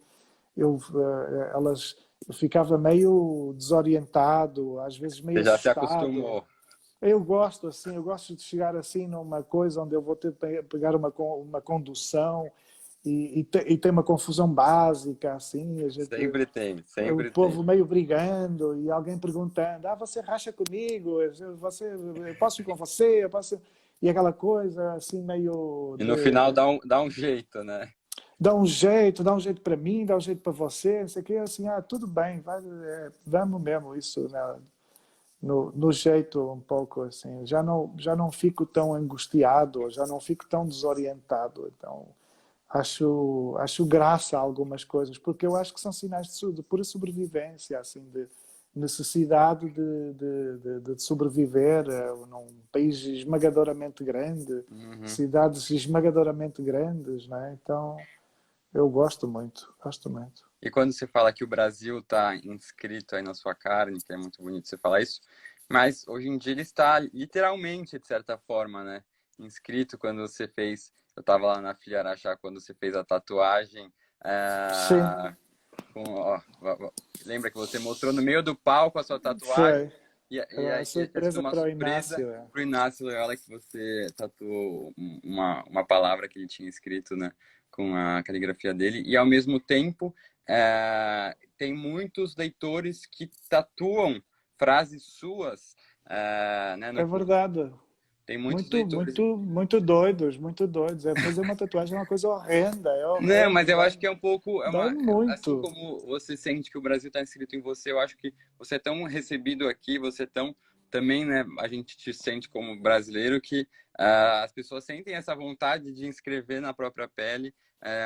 elas eu ficava meio desorientado, às vezes meio Você já se assustado. acostumou. Eu gosto de chegar assim numa coisa onde eu vou ter que pegar uma condução e tem uma confusão básica, assim, Sempre tem, o sempre tem. povo meio brigando e alguém perguntando: você racha comigo? Eu posso ir com você? Eu posso... E aquela coisa assim meio E no final de dá um jeito, né? dá um jeito para mim, dá um jeito para você, não sei o quê, assim, tudo bem, vamos mesmo isso, né? No jeito um pouco assim, já não fico tão angustiado, já não fico tão desorientado, então acho graça a algumas coisas, porque eu acho que são sinais de pura sobrevivência, assim, de necessidade de sobreviver num país esmagadoramente grande, Uhum. cidades esmagadoramente grandes, né? Então eu gosto muito, gosto muito. E quando você fala que o Brasil está inscrito aí na sua carne, que é muito bonito você falar isso, mas hoje em dia ele está literalmente, de certa forma, né? Inscrito quando você fez. Eu estava lá na Filha Araxá quando você fez a tatuagem. Sim, ah, lembra que você mostrou no meio do palco a sua tatuagem? foi. E Era uma aí tinha sido surpresa uma para o surpresa Inácio. para o Inácio Loyola que você tatuou uma palavra que ele tinha escrito, né, com a caligrafia dele. E ao mesmo tempo, tem muitos leitores que tatuam frases suas, né, É verdade. tem muitos leitores. Muito doidos, muito doidos. É fazer uma tatuagem é uma coisa horrenda, é Não, mas horrendo, eu acho que é um pouco, dói assim muito. como você sente que o Brasil está inscrito em você, eu acho que você é tão recebido aqui, você é tão, também, né, a gente te sente como brasileiro que as pessoas sentem essa vontade de inscrever na própria pele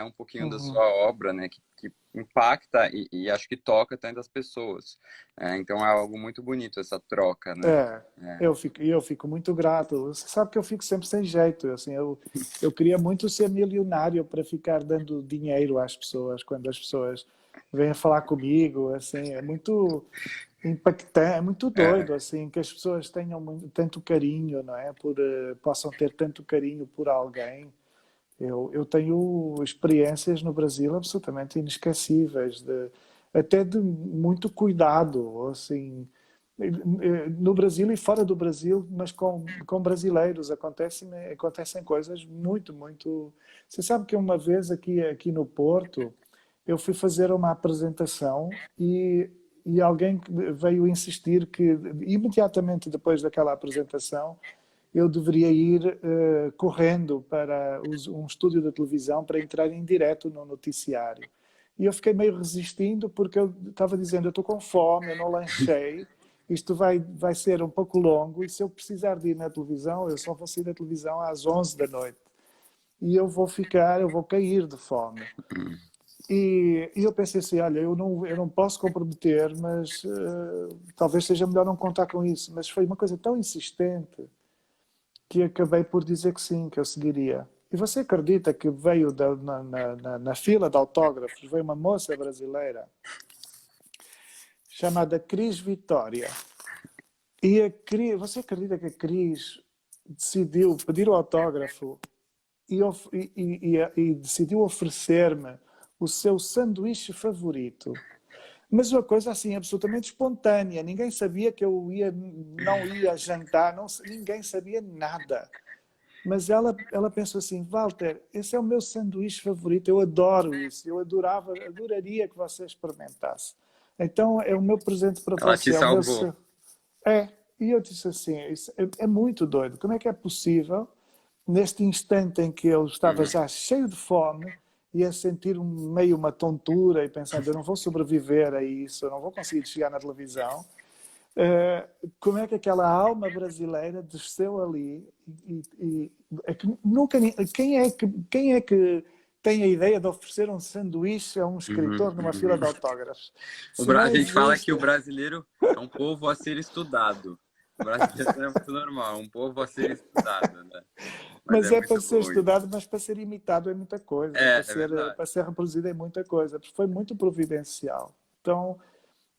um pouquinho da Uhum. sua obra, né? Que impacta e acho que toca tantas pessoas. Então é algo muito bonito essa troca, né? É, É, eu fico muito grato. Você sabe que eu fico sempre sem jeito. Assim, eu queria muito ser milionário para ficar dando dinheiro às pessoas quando as pessoas vêm falar comigo. Assim, é muito impactante, é muito é, doido assim que as pessoas tenham tanto carinho, não é? Possam ter tanto carinho por alguém. Eu tenho experiências no Brasil absolutamente inesquecíveis, até de muito cuidado, assim, no Brasil e fora do Brasil, mas com brasileiros. Acontecem coisas muito, muito. Você sabe que uma vez aqui no Porto, eu fui fazer uma apresentação e alguém veio insistir que imediatamente depois daquela apresentação eu deveria ir correndo para um estúdio da televisão para entrar em direto no noticiário. E eu fiquei meio resistindo porque eu estava dizendo, eu estou com fome, eu não lanchei, isto vai ser um pouco longo e se eu precisar de ir na televisão, eu só vou sair da televisão às 11 da noite. E eu vou cair de fome. E eu pensei assim, olha, eu não posso comprometer, mas talvez seja melhor não contar com isso. Mas foi uma coisa tão insistente que acabei por dizer que sim, que eu seguiria. E você acredita que veio na fila de autógrafos, veio uma moça brasileira chamada Cris Vitória. E você acredita que a Cris decidiu pedir o autógrafo e decidiu oferecer-me o seu sanduíche favorito? Mas uma coisa assim absolutamente espontânea. Ninguém sabia que não ia jantar, ninguém sabia nada. Mas ela pensou assim, Walter, esse é o meu sanduíche favorito, eu adoro isso, adoraria que você experimentasse. Então é o meu presente para ela te você, é o meu... salvou. É, e eu disse assim, isso é muito doido, como é que é possível, neste instante em que eu estava Uhum. já cheio de fome, e a sentir meio uma tontura e pensando, eu não vou sobreviver a isso, eu não vou conseguir chegar na televisão, como é que aquela alma brasileira desceu ali é que nunca quem é que tem a ideia de oferecer um sanduíche a um Uhum, escritor numa fila uhum. de autógrafos? Isso A não gente fala que existe. o brasileiro é um povo a ser estudado. O brasileiro é muito normal, um povo a ser estudado, né? Mas Mas é é para muito ser bom isso. estudado, mas para ser imitado é muita coisa, É verdade. para ser reproduzido é muita coisa, porque foi muito providencial. Então,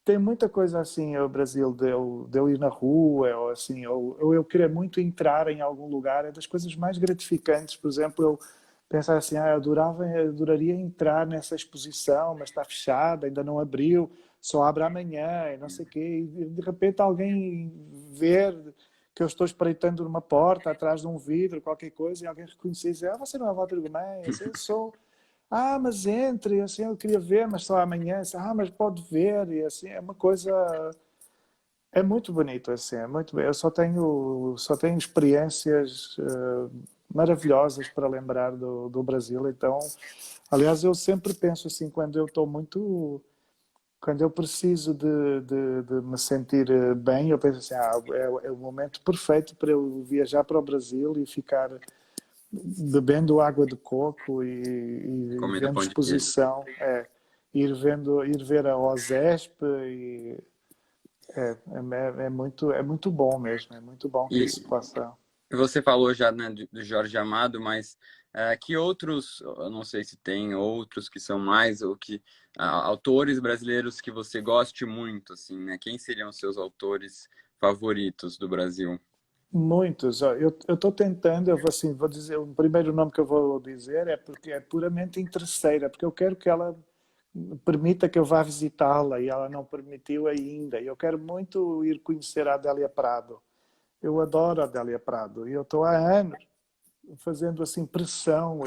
tem muita coisa assim, o Brasil, de eu ir na rua, ou assim, ou eu querer muito entrar em algum lugar, é das coisas mais gratificantes. Por exemplo, eu pensar assim, eu adoraria entrar nessa exposição, mas está fechada, ainda não abriu, só abre amanhã, e não sei o quê, e de repente alguém ver que eu estou espreitando numa porta, atrás de um vidro, qualquer coisa, e alguém reconhecer e dizer, você não é o Walter Gomes? Assim, eu sou. Mas entre, assim, eu queria ver, mas só amanhã. Assim, mas pode ver, e assim, é uma coisa, é muito bonito, assim, é muito bem. Eu só tenho experiências maravilhosas para lembrar do Brasil, então, aliás, eu sempre penso assim, quando eu preciso de me sentir bem, eu penso assim, é o momento perfeito para eu viajar para o Brasil e ficar bebendo água de coco e Comendo vendo pão de queijo. exposição, ir ver a OZESP e é muito bom mesmo, é muito bom que isso E possa. você falou já, né, do Jorge Amado, mas que outros, eu não sei se tem outros que são mais, ou que autores brasileiros que você goste muito, assim, né? Quem seriam os seus autores favoritos do Brasil? Muitos. Ó, eu estou tentando, eu vou, assim, vou dizer, o primeiro nome que eu vou dizer é porque é puramente interesseira, porque eu quero que ela permita que eu vá visitá-la e ela não permitiu ainda. Eu quero muito ir conhecer a Adélia Prado. Eu adoro a Adélia Prado e eu estou há anos fazendo assim pressão.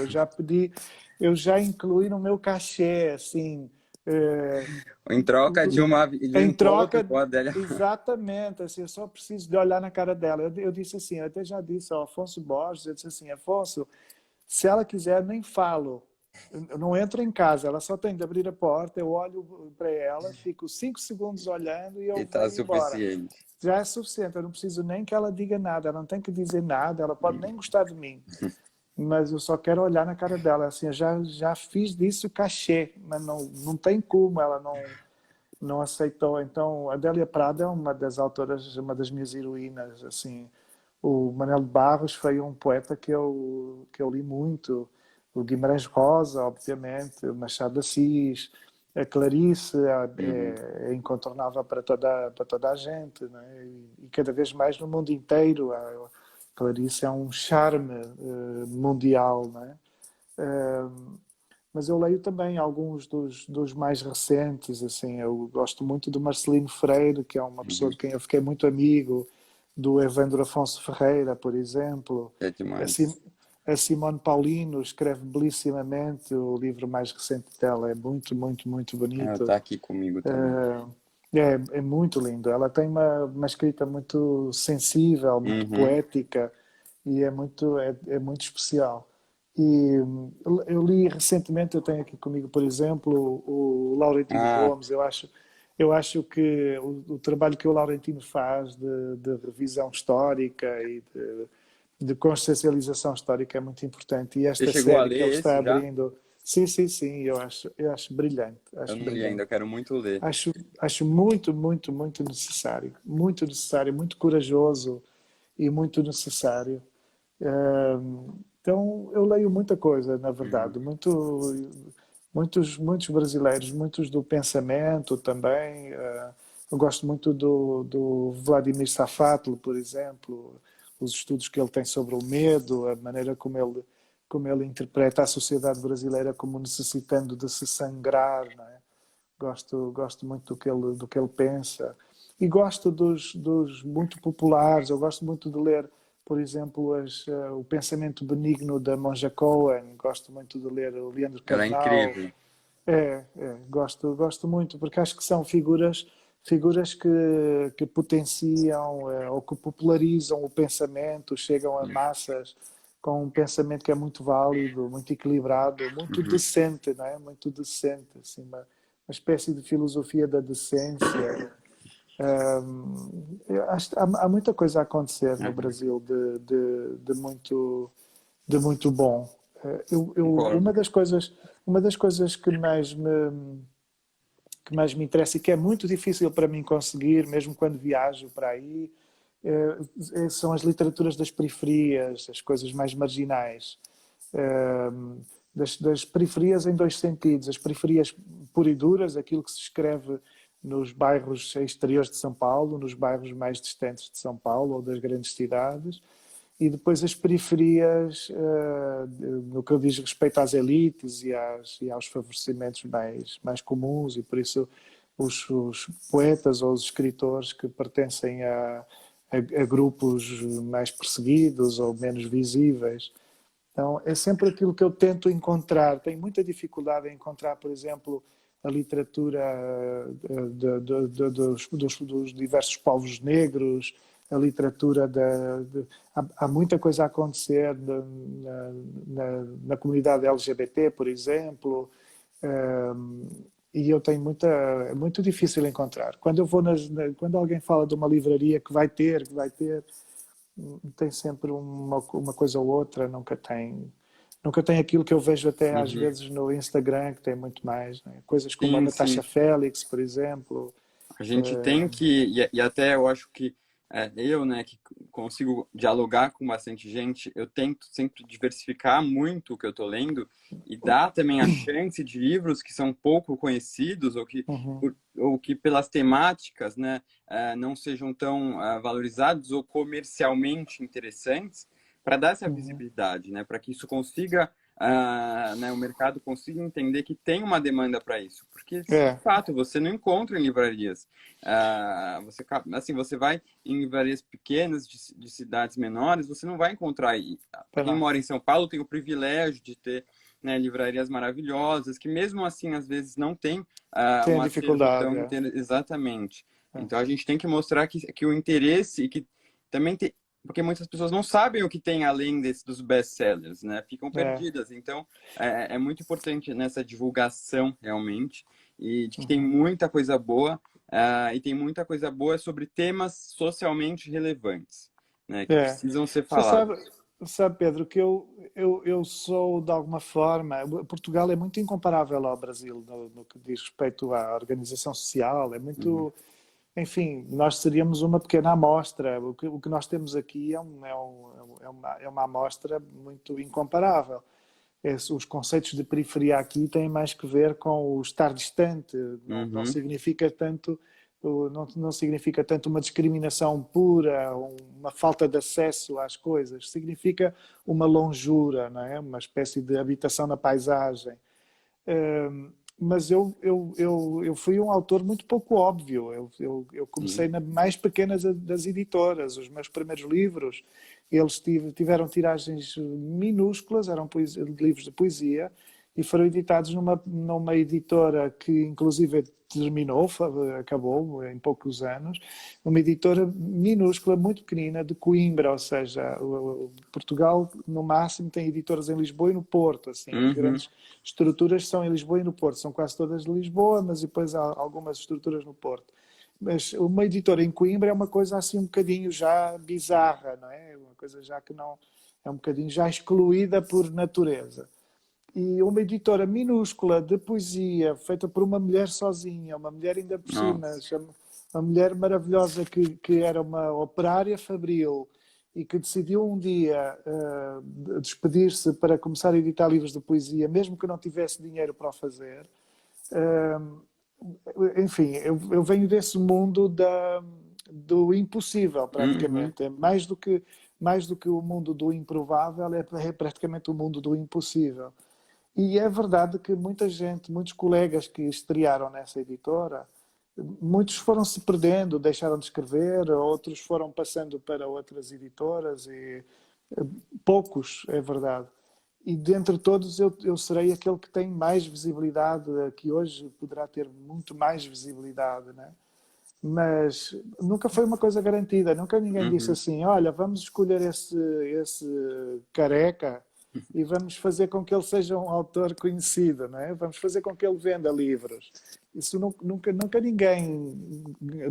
Eu já incluí no meu cachê, assim, eh, Em troca de um em encontro troca, com a Adélia. exatamente, assim, eu só preciso de olhar na cara dela. Eu disse assim, eu até já disse ao Afonso Borges, eu disse assim, Afonso, se ela quiser, nem falo. eu não entro em casa, ela só tem de abrir a porta, eu olho para ela, fico 5 segundos olhando e E eu tá venho embora. suficiente. Já é suficiente, eu não preciso nem que ela diga nada, ela não tem que dizer nada, ela pode nem gostar de mim, mas eu só quero olhar na cara dela, assim, eu já fiz disso cachê, mas não tem como, ela não aceitou. Então, a Adélia Prado é uma das autoras, uma das minhas heroínas, assim. O Manuel de Barros foi um poeta que eu li muito. O Guimarães Rosa, obviamente, o Machado de Assis, a Clarice Uhum. é incontornável para toda a gente, né? E cada vez mais no mundo inteiro. A Clarice é um charme mundial, né? Mas eu leio também alguns dos mais recentes, assim, eu gosto muito do Marcelino Freire, que é uma pessoa Uhum. de quem eu fiquei muito amigo, do Evandro Afonso Ferreira, por exemplo. É A, demais. Sim, a Simone Paulino escreve belíssimamente, o livro mais recente dela é muito, muito, muito Ela bonito. tá aqui comigo também. É muito lindo. Ela tem uma escrita muito sensível, muito Uhum. poética e é muito especial. E eu li recentemente, eu tenho aqui comigo, por exemplo, o Laurentino Ah, Gomes. Eu acho que o trabalho que o Laurentino faz de revisão histórica e de consciencialização histórica é muito importante. E você esta chegou a série que ele ler está esse já? abrindo, sim, sim, sim, eu acho brilhante, Eu acho não li ainda, brilhante. eu quero muito ler. Acho muito, muito, muito necessário, muito corajoso e muito necessário. Então, eu leio muita coisa, na Uhum. verdade, muitos brasileiros, muitos do pensamento também. Eu gosto muito do Vladimir Safatli, por exemplo, os estudos que ele tem sobre o medo, a maneira como ele interpreta a sociedade brasileira como necessitando de se sangrar, não é? Gosto muito do que ele pensa. E gosto dos muito populares. Eu gosto muito de ler, por exemplo, o Pensamento Benigno da Monja Cohen. Gosto muito de ler o Leandro Ela é Carnal. incrível. Gosto muito, porque acho que são figuras que potenciam ou que popularizam o pensamento, chegam a massas com um pensamento que é muito válido, muito equilibrado, muito Uhum. decente, não é? Muito decente, assim, uma espécie de filosofia da decência. Eu acho que há muita coisa a acontecer no Uhum. Brasil de muito bom. Concordo. Uma das coisas que mais me interessa e que é muito difícil para mim conseguir, mesmo quando viajo para aí, são as literaturas das periferias, as coisas mais marginais. Eh, das periferias em dois sentidos. As periferias pura e duras, aquilo que se escreve nos bairros exteriores de São Paulo, nos bairros mais distantes de São Paulo ou das grandes cidades, e depois as periferias, no que diz respeito às elites e aos favorecimentos mais comuns, e por isso os poetas ou os escritores que pertencem a grupos mais perseguidos ou menos visíveis. Então, é sempre aquilo que eu tento encontrar. Tenho muita dificuldade em encontrar, por exemplo, a literatura dos diversos povos negros, a literatura há muita coisa a acontecer na comunidade LGBT, por exemplo, e eu tenho é muito difícil encontrar. Quando eu vou quando alguém fala de uma livraria que vai ter, tem sempre uma coisa ou outra, nunca tem aquilo que eu vejo até às Uhum. vezes no Instagram, que tem muito mais, né? Coisas como a Sim, Natasha sim. Félix, por exemplo. A gente tem que, e até eu acho que eu, né, que consigo dialogar com bastante gente, eu tento sempre diversificar muito o que eu tô lendo e dar também a chance de livros que são pouco conhecidos Uhum, ou que pelas temáticas, né, não sejam tão valorizados ou comercialmente interessantes, para dar essa uhum, visibilidade, né, para que isso consiga né, o mercado consiga entender que tem uma demanda para isso, porque de é, fato você não encontra em livrarias. Assim, você vai em livrarias pequenas de cidades menores, você não vai encontrar aí. para Quem não. mora em São Paulo tem o privilégio de ter, né, livrarias maravilhosas, que mesmo assim às vezes não tem Tem a um acervo dificuldade, tão é. exatamente. É. Então a gente tem que mostrar que o interesse e que também tem, porque muitas pessoas não sabem o que tem além dos best-sellers, né? Ficam É. perdidas. Então, é muito importante nessa divulgação, realmente, e de que tem Uhum. muita coisa boa, e tem muita coisa boa sobre temas socialmente relevantes, né? Que É. precisam ser Você sabe, falados. sabe, Pedro, que eu sou, de alguma forma, Portugal é muito incomparável ao Brasil no que diz respeito à organização social, é Uhum, muito, enfim, nós seríamos uma pequena amostra. O que nós temos aqui é uma amostra muito incomparável. Os conceitos de periferia aqui têm mais que ver com o estar distante, não uhum, significa tanto, não significa tanto uma discriminação pura, uma falta de acesso às coisas, significa uma longura, não é? Uma espécie de habitação na paisagem. Mas eu fui um autor muito pouco óbvio. Eu sim. comecei na mais pequena das editoras. Os meus primeiros livros, eles tiveram tiragens minúsculas, eram livros de poesia, e foram editados numa editora que, inclusive, terminou, acabou em poucos anos, uma editora minúscula, muito pequenina, de Coimbra, ou seja, Portugal, no máximo, tem editoras em Lisboa e no Porto, assim, as Uhum, grandes estruturas são em Lisboa e no Porto, são quase todas de Lisboa, mas depois há algumas estruturas no Porto. Mas uma editora em Coimbra é uma coisa assim um bocadinho já bizarra, não é? Uma coisa já que não é um bocadinho já excluída por natureza. E uma editora minúscula de poesia, feita por uma mulher sozinha, uma mulher ainda por cima, nossa. uma mulher maravilhosa que era uma operária fabril e que decidiu um dia despedir-se para começar a editar livros de poesia, mesmo que não tivesse dinheiro para o fazer. Uh, Enfim, eu venho desse mundo do impossível, Uhum, praticamente. É mais do que o mundo do improvável, é praticamente o mundo do impossível. E é verdade que muita gente, muitos colegas que estrearam nessa editora, muitos foram se perdendo, deixaram de escrever, outros foram passando para outras editoras e poucos, é verdade. E dentre todos eu serei aquele que tem mais visibilidade, que hoje poderá ter muito mais visibilidade, né? Mas nunca foi uma coisa garantida, nunca ninguém disse uhum. assim, olha, vamos escolher esse careca e vamos fazer com que ele seja um autor conhecido, não é? Vamos fazer com que ele venda livros. Isso nunca ninguém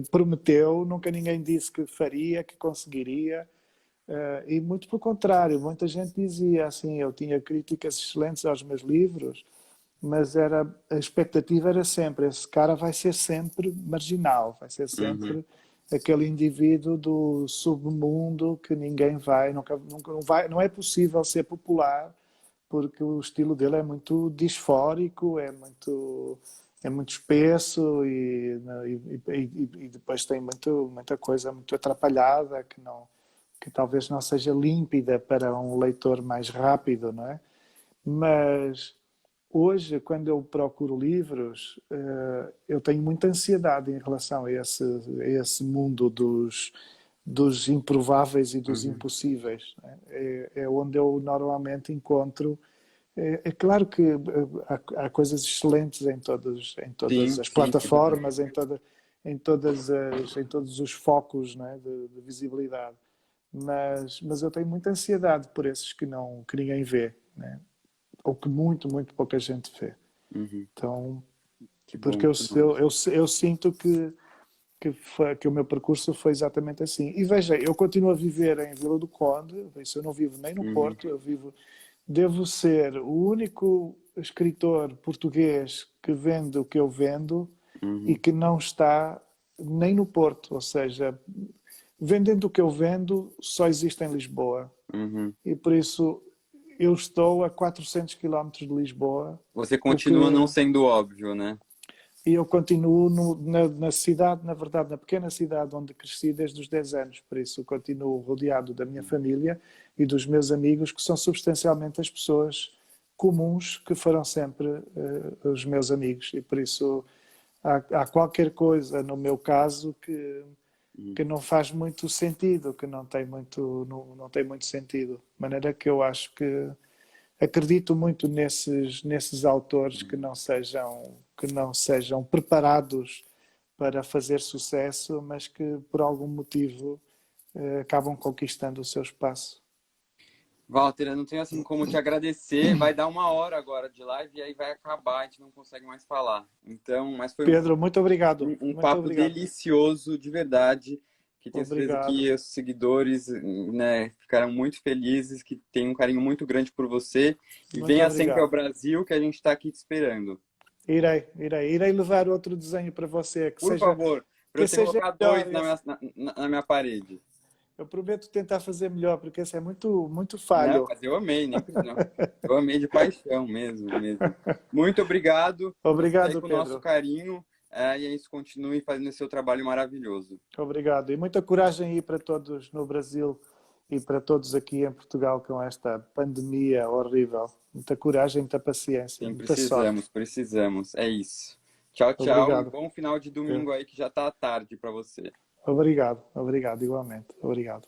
prometeu, nunca ninguém disse que faria, que conseguiria. E muito pelo contrário, muita gente dizia assim, eu tinha críticas excelentes aos meus livros, mas a expectativa era sempre, esse cara vai ser sempre marginal, vai ser Uhum. sempre aquele indivíduo do submundo que ninguém vai, nunca não vai, não é possível ser popular porque o estilo dele é muito disfórico, é muito espesso e depois tem muita coisa muito atrapalhada que talvez não seja límpida para um leitor mais rápido, não é? Mas hoje, quando eu procuro livros, eu tenho muita ansiedade em relação a esse mundo dos improváveis e dos Uhum. impossíveis. É onde eu normalmente encontro. É claro que há coisas excelentes em todas Sim, as sim, sem dúvida. plataformas, em todos os focos, né, de visibilidade. Mas eu tenho muita ansiedade por esses que ninguém vê, né? Ou que muito pouca gente vê. Uhum. Então, Que bom, porque que bom. eu sinto que o meu percurso foi exatamente assim. E veja, eu continuo a viver em Vila do Conde, isso eu não vivo nem no Uhum. Porto, devo ser o único escritor português que vende o que eu vendo e Uhum. que não está nem no Porto, ou seja, vendendo o que eu vendo só existe em Lisboa. Uhum. E por isso eu estou a 400 quilómetros de Lisboa, Você o que continua não sendo óbvio, né? e eu continuo na cidade, na verdade, na pequena cidade onde cresci desde os 10 anos. Por isso, continuo rodeado da minha família e dos meus amigos, que são substancialmente as pessoas comuns que foram sempre os meus amigos. E por isso, há qualquer coisa, no meu caso, que Uhum. não faz muito sentido, que não tem muito sentido. De maneira que eu acho que acredito muito nesses autores que não sejam preparados para fazer sucesso, mas que por algum motivo acabam conquistando o seu espaço. Walter, eu não tenho assim como te agradecer. Vai dar 1 hora agora de live e aí vai acabar, a gente não consegue mais falar. Então, mas foi Pedro, muito obrigado. um Muito papo obrigado. delicioso, de verdade, que tenho certeza Obrigado. que os seguidores, né, ficaram muito felizes, que tem um carinho muito grande por você. E Muito venha sempre ao obrigado. Brasil, que a gente está aqui te esperando. Irei levar outro desenho para você, Por favor, para que eu ter seja colocar melhor. dois na minha parede. Eu prometo tentar fazer melhor, porque esse é muito, muito Não, falho. mas eu amei, nem não. Eu amei de paixão mesmo, mesmo. Muito obrigado. Você tá aí Obrigado, com o nosso Pedro. carinho, e é isso, continue fazendo esse seu trabalho maravilhoso. Obrigado. E muita coragem aí para todos no Brasil e para todos aqui em Portugal com esta pandemia horrível. Muita coragem, muita paciência, Sim, muita sorte. precisamos, precisamos. É isso. Tchau, tchau e Obrigado, bom final de Pedro. domingo aí que já tá tarde para você. Obrigado, igualmente. Obrigado.